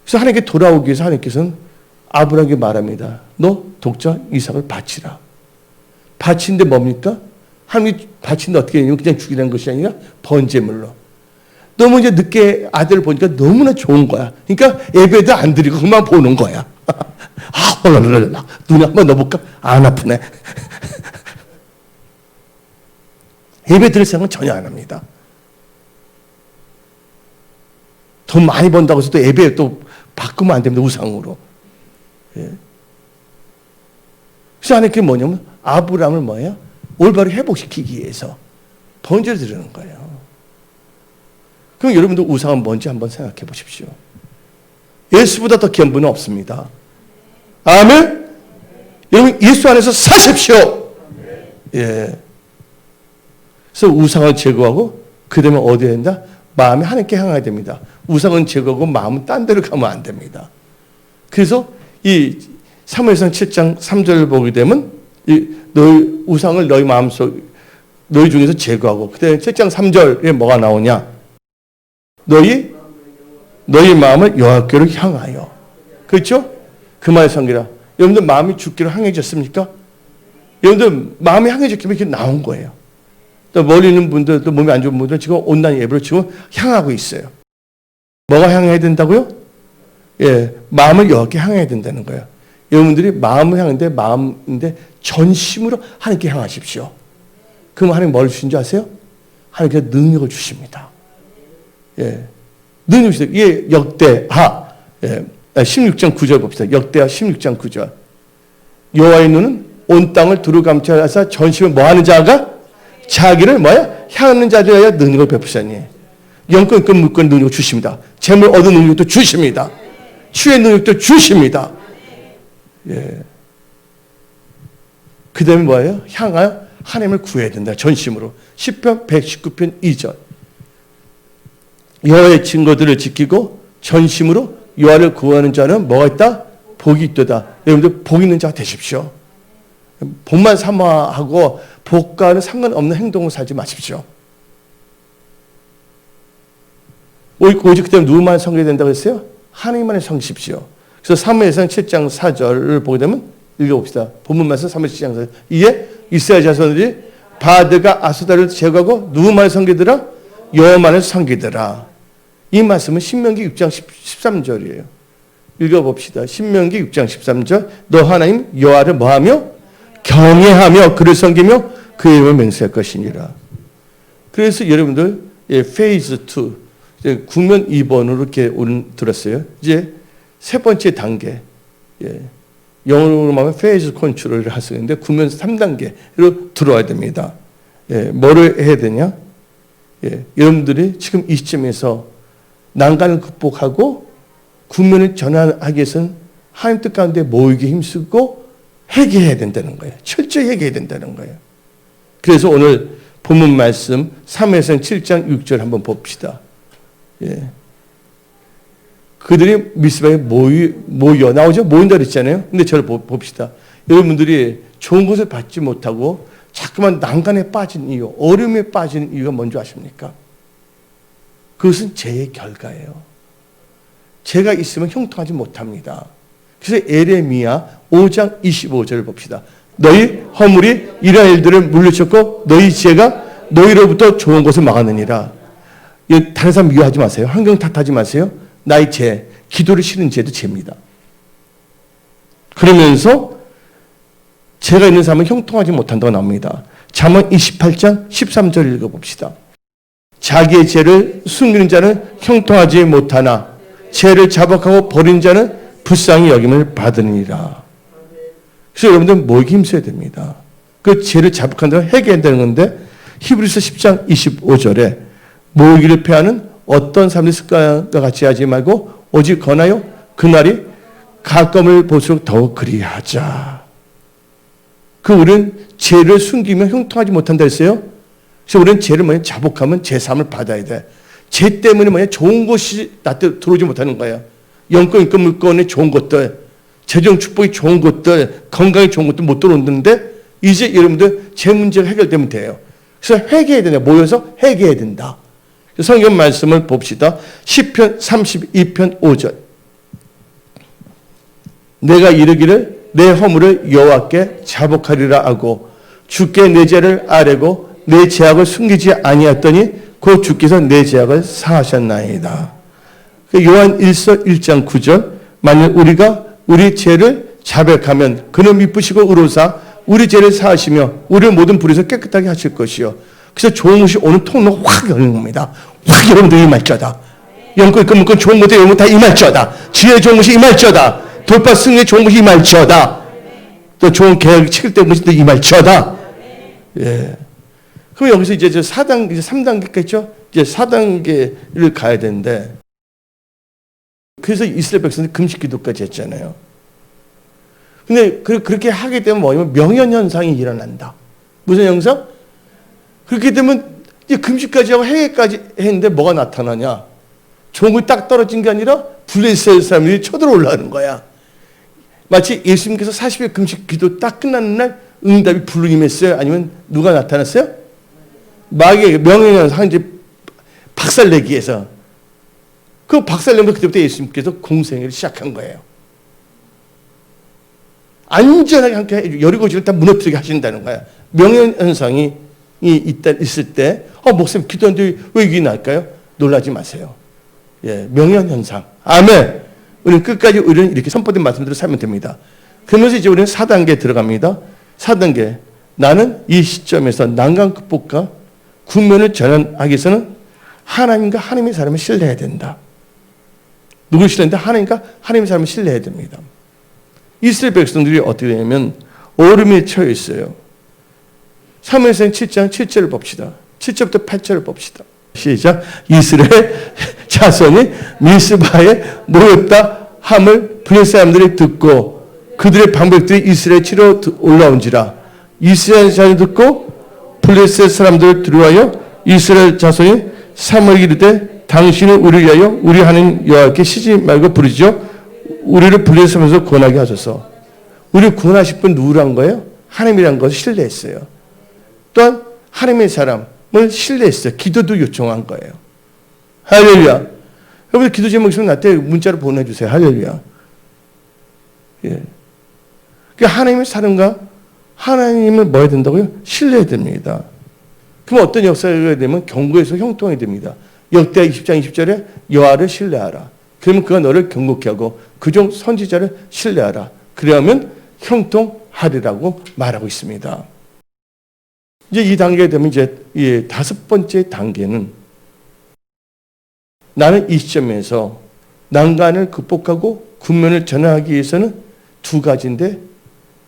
그래서 하나님께 돌아오기 위해서 하나님께서는 아브라함에게 말합니다. 너 독자 이삭을 바치라. 바치는데 뭡니까? 하나님이 바치는데 어떻게 되냐면 그냥 죽이라는 것이 아니라 번제물로. 너무 이제 늦게 아들을 보니까 너무나 좋은 거야. 그러니까 예배도 안 드리고 그만 보는 거야. 헐랄랄라. 눈에 한번 넣어볼까? 안 아프네. 예배 드릴 생각은 전혀 안 합니다. 돈 많이 번다고 해서 또 예배 또 바꾸면 안 됩니다. 우상으로. 예. 그래서 하나님께 뭐냐면 아브라함을 뭐예요? 올바로 회복시키기 위해서 번제를 드리는 거예요. 그럼 여러분들 우상은 뭔지 한번 생각해 보십시오. 예수보다 더 귀한 분은 없습니다. 아멘? 여러분 예수 안에서 사십시오. 예. 그래서 우상을 제거하고 그 다음에 어디에 된다? 마음이 하나님께 향하게 됩니다. 우상은 제거하고 마음은 딴 데로 가면 안 됩니다. 그래서 이 사무엘상 7장 3절을 보게 되면 너희 우상을 너희 마음속 너희 중에서 제거하고 그때 7장 3절에 뭐가 나오냐? 너희 마음을 여호와께로 향하여. 그렇죠? 그 말의 성기라. 여러분들 마음이 주께로 향해졌습니까? 여러분들 마음이 향해졌기에 이렇게 나온 거예요. 또 멀리 있는 분들, 또 몸이 안 좋은 분들은 지금 온라인 예배로 지금 향하고 있어요. 뭐가 향해야 된다고요? 예, 마음을 여호와께 향해야 된다는 거예요. 여러분들이 마음을 향하는데 마음인데 전심으로 하나님께 향하십시오. 그럼 하나님 뭘 주신지 아세요? 하나님께서 능력을 주십니다. 예, 능력을 주세요. 예, 역대하 16장 9절 봅시다. 역대하 16장 9절. 여호와의 눈은 온 땅을 두루 감찰하사 전심을 뭐하는 자가 자기를 뭐야? 향하는 자들에게 능력을 베푸시니 영권 있건 물권 능력을 주십니다. 재물 얻은 능력도 주십니다. 치유의 능력도 주십니다. 예. 그 다음에 뭐예요? 향하여 하나님을 구해야 된다. 전심으로. 10편 119편 2절. 여호와의 증거들을 지키고 전심으로 여호와를 구하는 자는 뭐가 있다? 복이 있도다. 여러분들 복 있는 자가 되십시오. 복만 사모하고 복과는 상관없는 행동을 살지 마십시오. 오직 그때 누구만 섬겨야 된다고 했어요? 하나님만을 섬기십시오. 그래서 사무엘상 7장 4절을 보게 되면 읽어봅시다. 본문 말씀 사무엘 7장 4절. 이에 이스라엘 자손들이 바알과 아스타를 제거하고 누구만을 섬기더라? 여호와만을 섬기더라. 이 말씀은 신명기 6장 13절이에요. 읽어봅시다. 신명기 6장 13절. 너 하나님 여호와를 뭐하며? 경외하며 그를 섬기며 그의 이름을 맹세할 것이니라. 그래서 여러분들 페이즈 2 국면 2번으로 이렇게 들었어요. 이제 세 번째 단계 영어로 말하면 페이즈 컨트롤을 하시는데 국면 3단계로 들어와야 됩니다. 뭐를 해야 되냐? 여러분들이 지금 이 시점에서 난간을 극복하고 국면을 전환하기 위해서는 하나님 뜻 가운데 모이기 힘쓰고 회개해야 된다는 거예요. 철저히 회개해야 된다는 거예요. 그래서 오늘 본문 말씀 사무엘상 7장 6절 한번 봅시다. 예. 그들이 미스바에 모여 나오죠? 모인다 그랬잖아요. 근데 저를 봅시다. 여러분들이 좋은 것을 받지 못하고 자꾸만 난간에 빠진 이유, 어려움에 빠진 이유가 뭔지 아십니까? 그것은 죄의 결과예요. 죄가 있으면 형통하지 못합니다. 그래서 에레미야 5장 25절을 봅시다. 너희 허물이 이러한 일들을 물리쳤고 너희 죄가 너희로부터 좋은 것을 막았느니라. 다른 사람 미워하지 마세요. 환경 탓하지 마세요. 나의 죄, 기도를 싫은 죄도 죄입니다. 그러면서 죄가 있는 사람은 형통하지 못한다고 나옵니다. 잠언 28장 13절 읽어봅시다. 자기의 죄를 숨기는 자는 형통하지 못하나 죄를 자복하고 버린 자는 불쌍히 여김을 받으니라. 그래서 여러분들 모이기 힘써야 됩니다. 그 죄를 자복한다고 회개한다는 건데 히브리서 10장 25절에 모이기를 패하는 어떤 삶의 습관과 같이 하지 말고 오직 권하여 그날이 가까움을 볼수록 더욱 그리하자. 우리는 죄를 숨기면 형통하지 못한다 했어요. 그래서 우리는 죄를 자복하면 제사함을 받아야 돼. 죄 때문에 좋은 것이 나한테 들어오지 못하는 거야. 영권, 인권, 물권의 좋은 것들, 재정 축복이 좋은 것들, 건강이 좋은 것들 못 들어오는데 이제 여러분들 제 문제가 해결되면 돼요. 그래서 회개해야 된다. 모여서 회개해야 된다. 성경 말씀을 봅시다. 시편 32편 5절. 내가 이르기를 내 허물을 여호와께 자복하리라 하고 주께 내 죄를 아뢰고 내 죄악을 숨기지 아니하였더니 곧 주께서 내 죄악을 사하셨나이다. 요한 1서 1장 9절. 만일 우리가 우리 죄를 자백하면 그는 미쁘시고 의로사 우리 죄를 사하시며 우리를 모든 불에서 깨끗하게 하실 것이요. 그래서 좋은 것이 오는 통로 확 열리는 겁니다. 확 여러분들 임할지어다. 영권 금권 좋은 것들 여러분 다 임할지어다. 지혜 좋은 것이 임할지어다. 돌파 승리에 좋은 것이 임할지어다. 또 좋은 계획 체결된 것이 임할지어다. 예. 그럼 여기서 이제 4단계, 이제 3단계겠죠? 이제 4단계를 가야 되는데, 그래서 이스라엘 백성들이 금식 기도까지 했잖아요. 근데 그렇게 하게 되면 뭐냐면 명현현상이 일어난다. 무슨 현상? 그렇게 되면 이제 금식까지 하고 회개까지 했는데 뭐가 나타나냐? 종이 딱 떨어진 게 아니라 블레셋 사람들이 쳐들어올라는 거야. 마치 예수님께서 40일 금식 기도 딱 끝나는 날 응답이 불로 임했어요? 아니면 누가 나타났어요? 마귀의 명예현상, 이제 박살내기 위해서. 그 박살내면 그때부터 예수님께서 공생애를 시작한 거예요. 안전하게 함께 여리고지를 다 무너뜨리게 하신다는 거야. 명예현상이 있을 때, 목사님 기도하는데 왜 이게 날까요? 놀라지 마세요. 예, 명예현상. 아멘. 우리는 끝까지 우리는 이렇게 선포된 말씀대로 살면 됩니다. 그러면서 이제 우리는 4단계에 들어갑니다. 4단계. 나는 이 시점에서 난간 극복과 군면을 전환하기 위해서는 하나님과 하나님의 사람을 신뢰해야 된다. 누굴 신뢰한다? 하나님과 하나님의 사람을 신뢰해야 됩니다. 이스라엘 백성들이 어떻게 되냐면 얼음에 처해 있어요. 사무엘상 7장 7절을 봅시다. 7절부터 8절을 봅시다. 시작. 이스라엘 자손이 미스바에 모였다 함을 블레셋 사람들이 듣고 그들의 방백들이 이스라엘 치러 올라온지라. 이스라엘 자손이 듣고 블레셋 사람들을 들어와여 이스라엘 자손이 사무엘에게 이르되 당신은 우리를 위하여 우리 하나님 여호와께 쉬지 말고 부르짖어 우리를 블레셋 사람에서 구원하게 하소서. 우리를 구원하실 분 누구란 거예요? 하나님이란 것을 신뢰했어요. 또한 하나님의 사람을 신뢰했어요. 기도도 요청한 거예요. 할렐루야. 여러분 기도 제목 있으면 나한테 문자로 보내주세요. 할렐루야. 예. 그러니까 하나님의 사람과 하나님을 뭐 해야 된다고요? 신뢰해야 됩니다. 그럼 어떤 역사가 되면 경고에서 형통이 됩니다. 역대하 20장 20절에 여호와를 신뢰하라. 그러면 그가 너를 경고케 하고 그종 선지자를 신뢰하라. 그러면 형통하리라고 말하고 있습니다. 이제 이 단계가 되면 이제 이 5번째 단계는 나는 이 시점에서 난간을 극복하고 군면을 전환하기 위해서는 2가지인데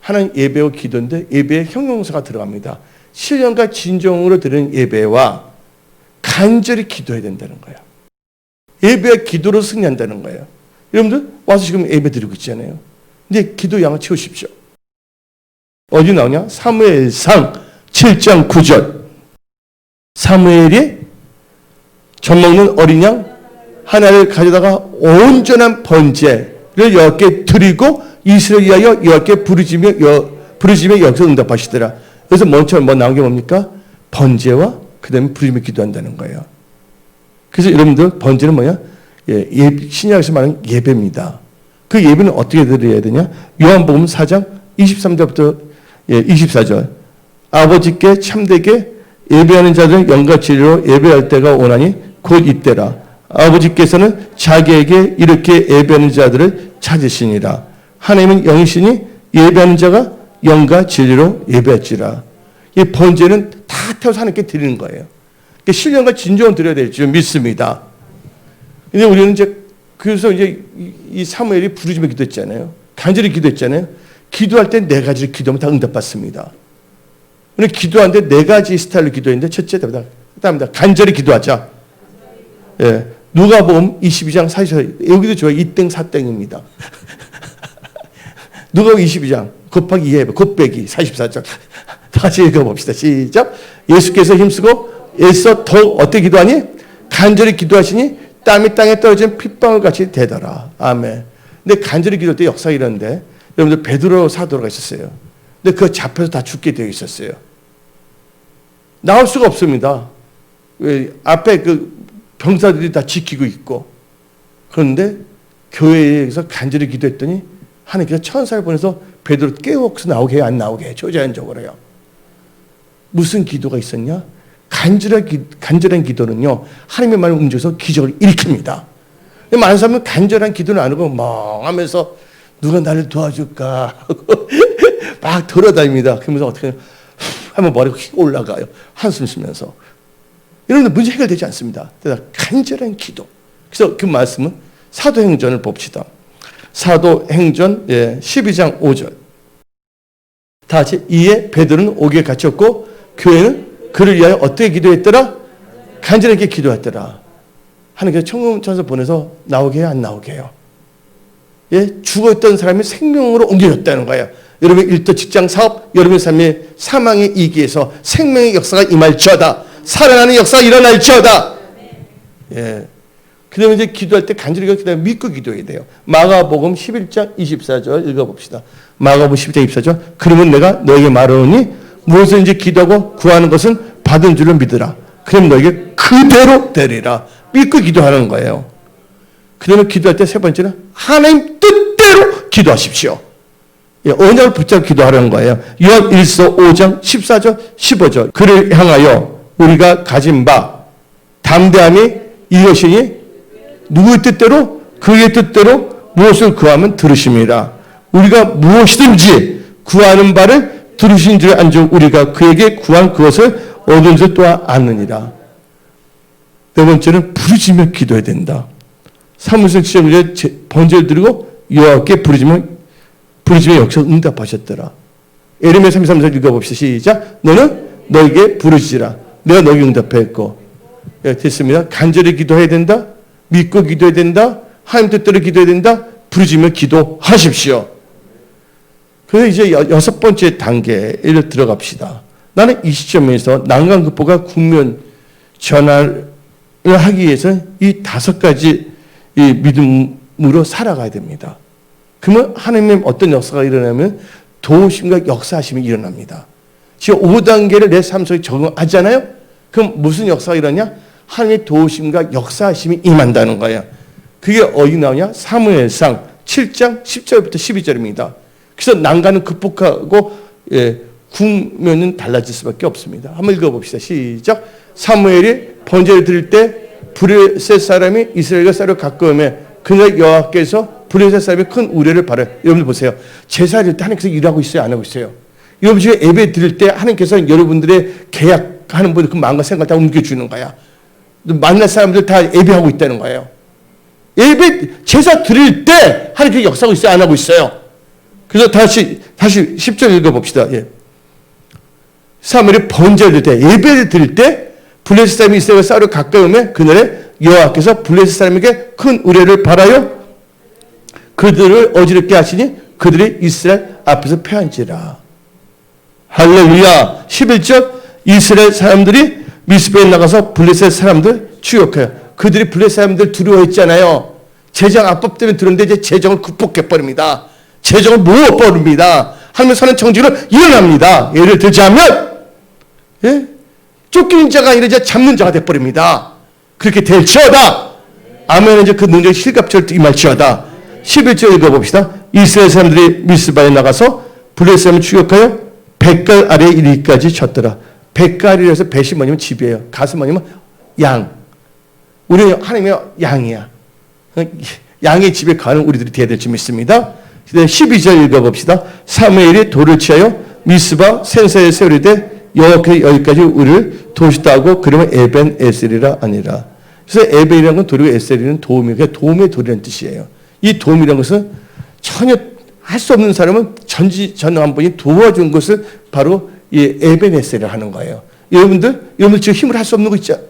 하나는 예배와 기도인데 예배의 형용사가 들어갑니다. 신령과 진정으로 드리는 예배와 간절히 기도해야 된다는 거예요. 예배와 기도로 승리한다는 거예요. 여러분들 와서 지금 예배 드리고 있잖아요. 근데 기도 양을 채우십시오. 어디 나오냐? 사무엘상 7장 9절. 사무엘이 젖먹는 어린 양 하나를 가져다가 온전한 번제를 여호와께 드리고 이스라엘 위하여 여호와께 부르짖으며 여기서 응답하시더라. 그래서 먼저 나온 게 뭡니까? 번제와 그 다음에 부르짖으며 기도한다는 거예요. 그래서 여러분들 번제는 뭐냐? 신약에서 말하는 예배입니다. 그 예배는 어떻게 드려야 되냐? 요한복음 4장 23절부터 24절. 아버지께 참되게 예배하는 자들은 영과 진리로 예배할 때가 오나니 곧 이때라. 아버지께서는 자기에게 이렇게 예배하는 자들을 찾으시니라. 하나님은 영이시니 예배하는 자가 영과 진리로 예배할지라. 이 번제는 다 태워서 하나님께 드리는 거예요. 그러니까 신령과 진정을 드려야 될 줄 믿습니다. 근데 우리는 이제 그래서 이제 이 사무엘이 부르짖으며 기도했잖아요. 간절히 기도했잖아요. 기도할 때 4가지를 기도하면 다 응답받습니다. 우리 기도하는데 4가지 스타일로 기도했는데 첫째 답니다. 간절히 기도하자. 예. 누가복음 22장 44절. 여기도 좋아요. 2땡 4땡입니다. 누가복음 22장 곱하기 2해 곱빼기 44절. 다시 읽어봅시다. 시작. 예수께서 힘쓰고 애써 더욱 어떻게 기도하니? 간절히 기도하시니 땀이 땅에 떨어진 핏방울 같이 되더라. 아멘. 근데 간절히 기도할 때 역사가 이런데 여러분들 베드로 사도가 있었어요. 근데 그 잡혀서 다 죽게 되어 있었어요. 나올 수가 없습니다. 왜 앞에 그 병사들이 다 지키고 있고. 그런데 교회에서 간절히 기도했더니 하나님께서 천사를 보내서 베드로 깨워서 나오게 안 나오게 초자연적으로요. 무슨 기도가 있었냐? 간절한 기도는요, 하나님의 말을 움직여서 기적을 일으킵니다. 많은 사람은 간절한 기도는 안 하고 멍하면서 누가 나를 도와줄까 하고 막 돌아다닙니다. 그러면서 어떻게 하면 머리가 휙 올라가요. 한숨 쉬면서. 이러면 문제 해결되지 않습니다. 그래서 간절한 기도. 그래서 그 말씀은 사도행전을 봅시다. 사도행전 12장 5절. 다 같이 이에 베드로는 옥에 갇혔고 교회는 그를 위하여 어떻게 기도했더라? 간절하게 기도했더라. 하나님께서 천군천사 보내서 나오게 해요, 안 나오게 해요? 예, 죽었던 사람이 생명으로 옮겨졌다는 거예요. 여러분의 일터, 직장, 사업, 여러분의 삶의 사망의 이기에서 생명의 역사가 임할지어다. 살아나는 역사가 일어날지어다. 예. 그 다음에 이제 기도할 때 간절히 기도하면 믿고 기도해야 돼요. 마가복음 11장 24절 읽어봅시다. 마가복음 11장 24절. 그러면 내가 너에게 말하노니 무엇인지 기도하고 구하는 것은 받은 줄을 믿으라. 그럼 너에게 그대로 되리라. 믿고 기도하는 거예요. 그 다음에 기도할 때 세 번째는 하나님 뜻대로 기도하십시오. 예, 언약을 붙잡고 기도하라는 거예요. 요한 1서 5장 14절 15절. 그를 향하여 우리가 가진 바 담대함이 이것이니 누구의 뜻대로? 그의 뜻대로 무엇을 구하면 들으심이라. 우리가 무엇이든지 구하는 바를 들으신 줄 안즉 우리가 그에게 구한 그것을 얻은 줄 또한 아느니라. 네 번째는 부르짖며 기도해야 된다. 사무엘 시험에 번제를 드리고 여호와께 부르짖며 역시 응답하셨더라. 에레미야 33절 읽어봅시다. 시작. 너는 너에게 부르짖으라. 내가 너에게 응답했고. 예, 됐습니다. 간절히 기도해야 된다. 믿고 기도해야 된다. 하나님 뜻대로 기도해야 된다. 부르짖며 기도하십시오. 그래서 이제 여섯 번째 단계를 들어갑시다. 나는 이 시점에서 난관 극복과 국면 전환을 하기 위해서 이 다섯 가지 이 믿음으로 살아가야 됩니다. 그러면 하나님의 어떤 역사가 일어나면 도우심과 역사하심이 일어납니다. 지금 5단계를 내 삶 속에 적용하잖아요. 그럼 무슨 역사가 일어나냐? 하나님의 도우심과 역사하심이 임한다는 거예요. 그게 어디 나오냐? 사무엘상 7장 10절부터 12절입니다. 그래서 난관은 극복하고 국면은 달라질 수밖에 없습니다. 한번 읽어봅시다. 시작. 사무엘이 번제를 드릴 때 블레셋 사람이 이스라엘과 싸우려 가까우며 그날 여호와께서 블레셋 사람이 큰 우려를 바라요. 여러분들 보세요. 제사 드릴 때 하나님께서 일하고 있어요? 안 하고 있어요? 여러분 집에 예배 드릴 때 하나님께서 여러분들의 계약하는 분들 그 마음과 생각을 다 옮겨주는 거야. 만날 사람들 다 예배하고 있다는 거예요. 예배 제사 드릴 때 하나님께서 역사하고 있어요? 안 하고 있어요? 그래서 다시 10절 읽어봅시다. 예. 사무엘이 번제를 드릴 때 예배를 드릴 때 블레셋 사람이 이스라엘과 싸우려 가까이 오면 그날에 여호와께서 블레셋 사람에게 큰 의뢰를 바라요 그들을 어지럽게 하시니 그들이 이스라엘 앞에서 패한지라. 할렐루야. 11절 이스라엘 사람들이 미스바에 나가서 블레셋 사람들 추격해요. 그들이 블레셋 사람들 두려워했잖아요. 재정 압박 때문에 들었는데 이제 재정을 극복해버립니다. 재정을 모아버립니다. 하나님의 선한 청지는 일어납니다. 예를 들자면 쫓기는 자가 아니라 이제 잡는 자가 돼버립니다. 그렇게 될지어다. 아멘. 이제 그 능력이 실갑처럼 임할지어다. 11절 읽어봅시다. 이스라엘 사람들이 미스바에 나가서 블레셋 사람을 추격하여 뱃갈 아래에 이르기까지 쳤더라. 뱃갈이라서 뱃이 뭐냐면 집이에요. 가슴 뭐냐면 양. 우리는 하나님의 양이야. 양의 집에 가는 우리들이 되어야 될 줄 믿습니다. 12절 읽어봅시다. 사무엘이 돌을 취하여 미스바 센사에 세우리되 여호와께서 여기까지 우리를 도우시다고 그러면 에벤 에셀이라 아니라. 그래서 에벤이라는 건 돌이고 에셀이는 도움이에요. 도움의 돌이라는 뜻이에요. 이 도움이라는 것은 전혀 할 수 없는 사람은 전능한 분이 도와준 것을 바로 이 에벤 에셀을 하는 거예요. 여러분들 지금 힘을 할 수 없는 거 있죠?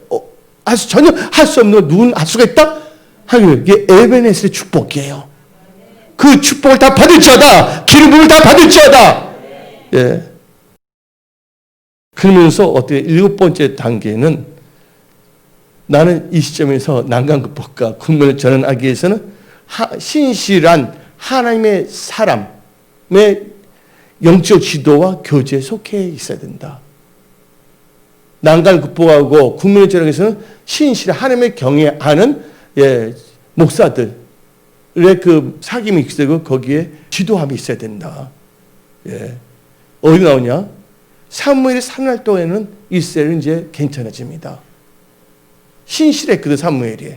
전혀 할 수 없는 거 누군 할 수가 있다? 하긴 이게 에벤 에셀의 축복이에요. 그 축복을 다 받을지어다. 기름 부음을 다 받을지어다. 예. 그러면서 어떻게 일곱 번째 단계는 나는 이 시점에서 난관 극복과 국면을 전환하기 위해서는 신실한 하나님의 사람의 영적 지도와 교제에 속해 있어야 된다. 난간 극복하고 국민의 전역에서는 신실한 하나님의 경외하는 목사들의 그 사귐이 있어야 거기에 지도함이 있어야 된다. 어디 나오냐? 사무엘이 사는 동안에는 이스라엘은 이제 괜찮아집니다. 신실했거든 사무엘이.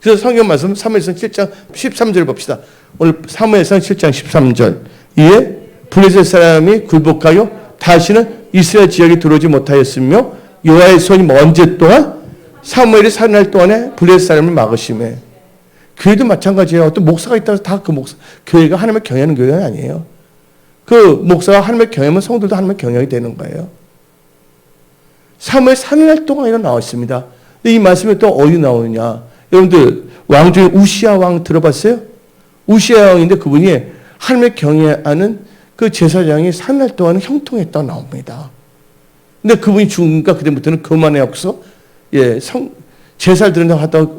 그래서 성경 말씀 사무엘상 7장 13절 봅시다. 오늘 사무엘상 7장 13절. 이에 블레셋 사람이 굴복하여 다시는 이스라엘 지역에 들어오지 못하였으며 여호와의 손이 먼저 동안 사무엘이 사는 날 동안에 블레셋 사람을 막으심에. 교회도 마찬가지예요. 어떤 목사가 있다고 다 그 목사, 교회가 하나님을 경외하는 교회가 아니에요. 그 목사가 하나님을 경외하면 성도도 하나님을 경외하게 되는 거예요. 사무엘 사는 날 동안이라 나와 있습니다. 근데 이 말씀이 또 어디 나오느냐? 여러분들 왕 중에 우시야 왕 들어봤어요? 우시야 왕인데 그분이 하나님을 경외하는 그 제사장이 사는 날 동안은 형통했다고 나옵니다. 근데 그분이 죽으니까 그때부터는 그만에 없어 제사를 드린다고 하다가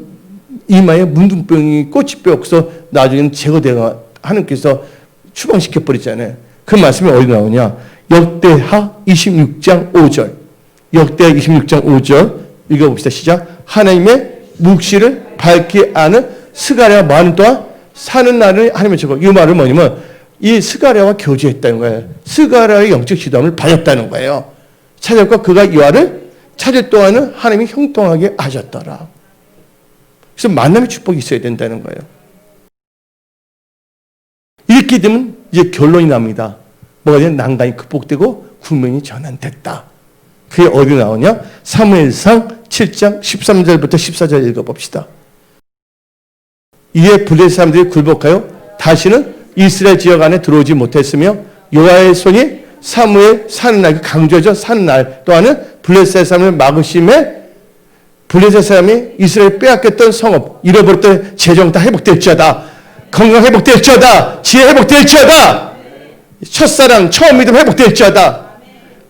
이마에 문둥병이 꼬치뼈 없어 나중에는 제거되어 하나님께서 추방시켜버리잖아요. 그 말씀이 어디 나오냐? 역대하 26장 5절. 역대하 26장 5절 읽어봅시다. 시작. 하나님의 묵시를 밝히 아는 스가랴가 많은 동안 사는 날을 하나님의 적어. 이 말은 뭐냐면 이 스가랴와 교제했다는 거예요. 스가랴의 영적 지도함을 받았다는 거예요. 찾았고 그가 여호와를 찾을 동안은 하나님이 형통하게 하셨더라. 그래서 만남의 축복이 있어야 된다는 거예요. 이렇게 되면 이제 결론이 납니다. 뭐가 되냐? 난간이 극복되고 국면이 전환됐다. 그게 어디 나오냐? 사무엘상 7장 13절부터 14절 읽어봅시다. 이에 블레셋 사람들이 굴복하여 다시는 이스라엘 지역 안에 들어오지 못했으며 여호와의 손이 사무엘 사는 날, 강조해서 사는 날 또한은 블레셋 사람을 막으심에 블레셋 사람이 이스라엘 빼앗겼던 성읍, 잃어버렸던 재정 다 회복될지어다. 건강 회복될지어다. 지혜 회복될지어다. 첫사랑, 처음 믿음 회복될지어다.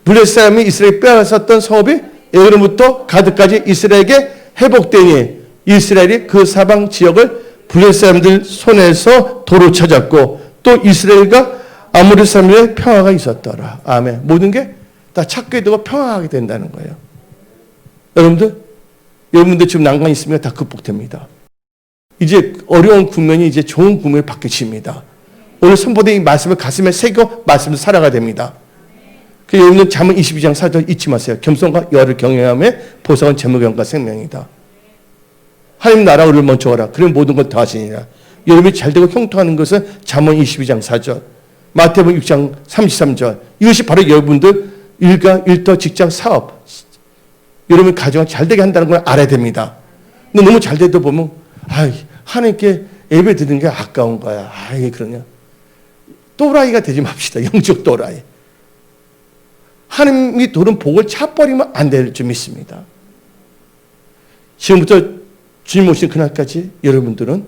블레셋 사람이 이스라엘 빼앗았던 성읍이 에그론부터 가드까지 이스라엘에게 회복되니 이스라엘이 그 사방 지역을 블레셋 사람들 손에서 도로 찾았고 또 이스라엘과 아모리 사람들의 평화가 있었더라. 아멘. 모든 게 다 찾게 되고 평화하게 된다는 거예요. 여러분들 지금 난관이 있으면 다 극복됩니다. 이제 어려운 국면이 이제 좋은 국면을 바뀌십니다. 오늘 선포된 이 말씀을 가슴에 새기고 말씀을 살아가야 됩니다. 그 여러분들 잠언 22장 4절 잊지 마세요. 겸손과 여호와를 경외하며 보상은 재물경과 생명이다. 하나님 나라를 먼저 하라. 그러면 모든 것 다 하시니라. 여러분이 잘되고 형통하는 것은 잠언 22장 4절, 마태복음 6장 33절. 이것이 바로 여러분들 일가, 일터, 직장, 사업, 여러분 가정을 잘되게 한다는 걸 알아야 됩니다. 근데 너무 잘되다 보면 하나님께 예배 드리는 게 아까운 거야. 이게 그러냐. 또라이가 되지 맙시다. 영적 또라이. 하나님이 도는 복을 차버리면 안 될 줄 믿습니다. 지금부터 주님 오신 그날까지 여러분들은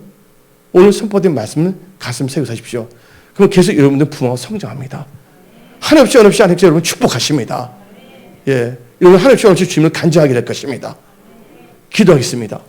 오늘 선포된 말씀을 가슴 세우고 사십시오. 그럼 계속 여러분들 부흥하고 성장합니다. 한없이 한없이 여러분 축복하십니다. 여러분 한없이 주님을 간증하게 될 것입니다. 기도하겠습니다.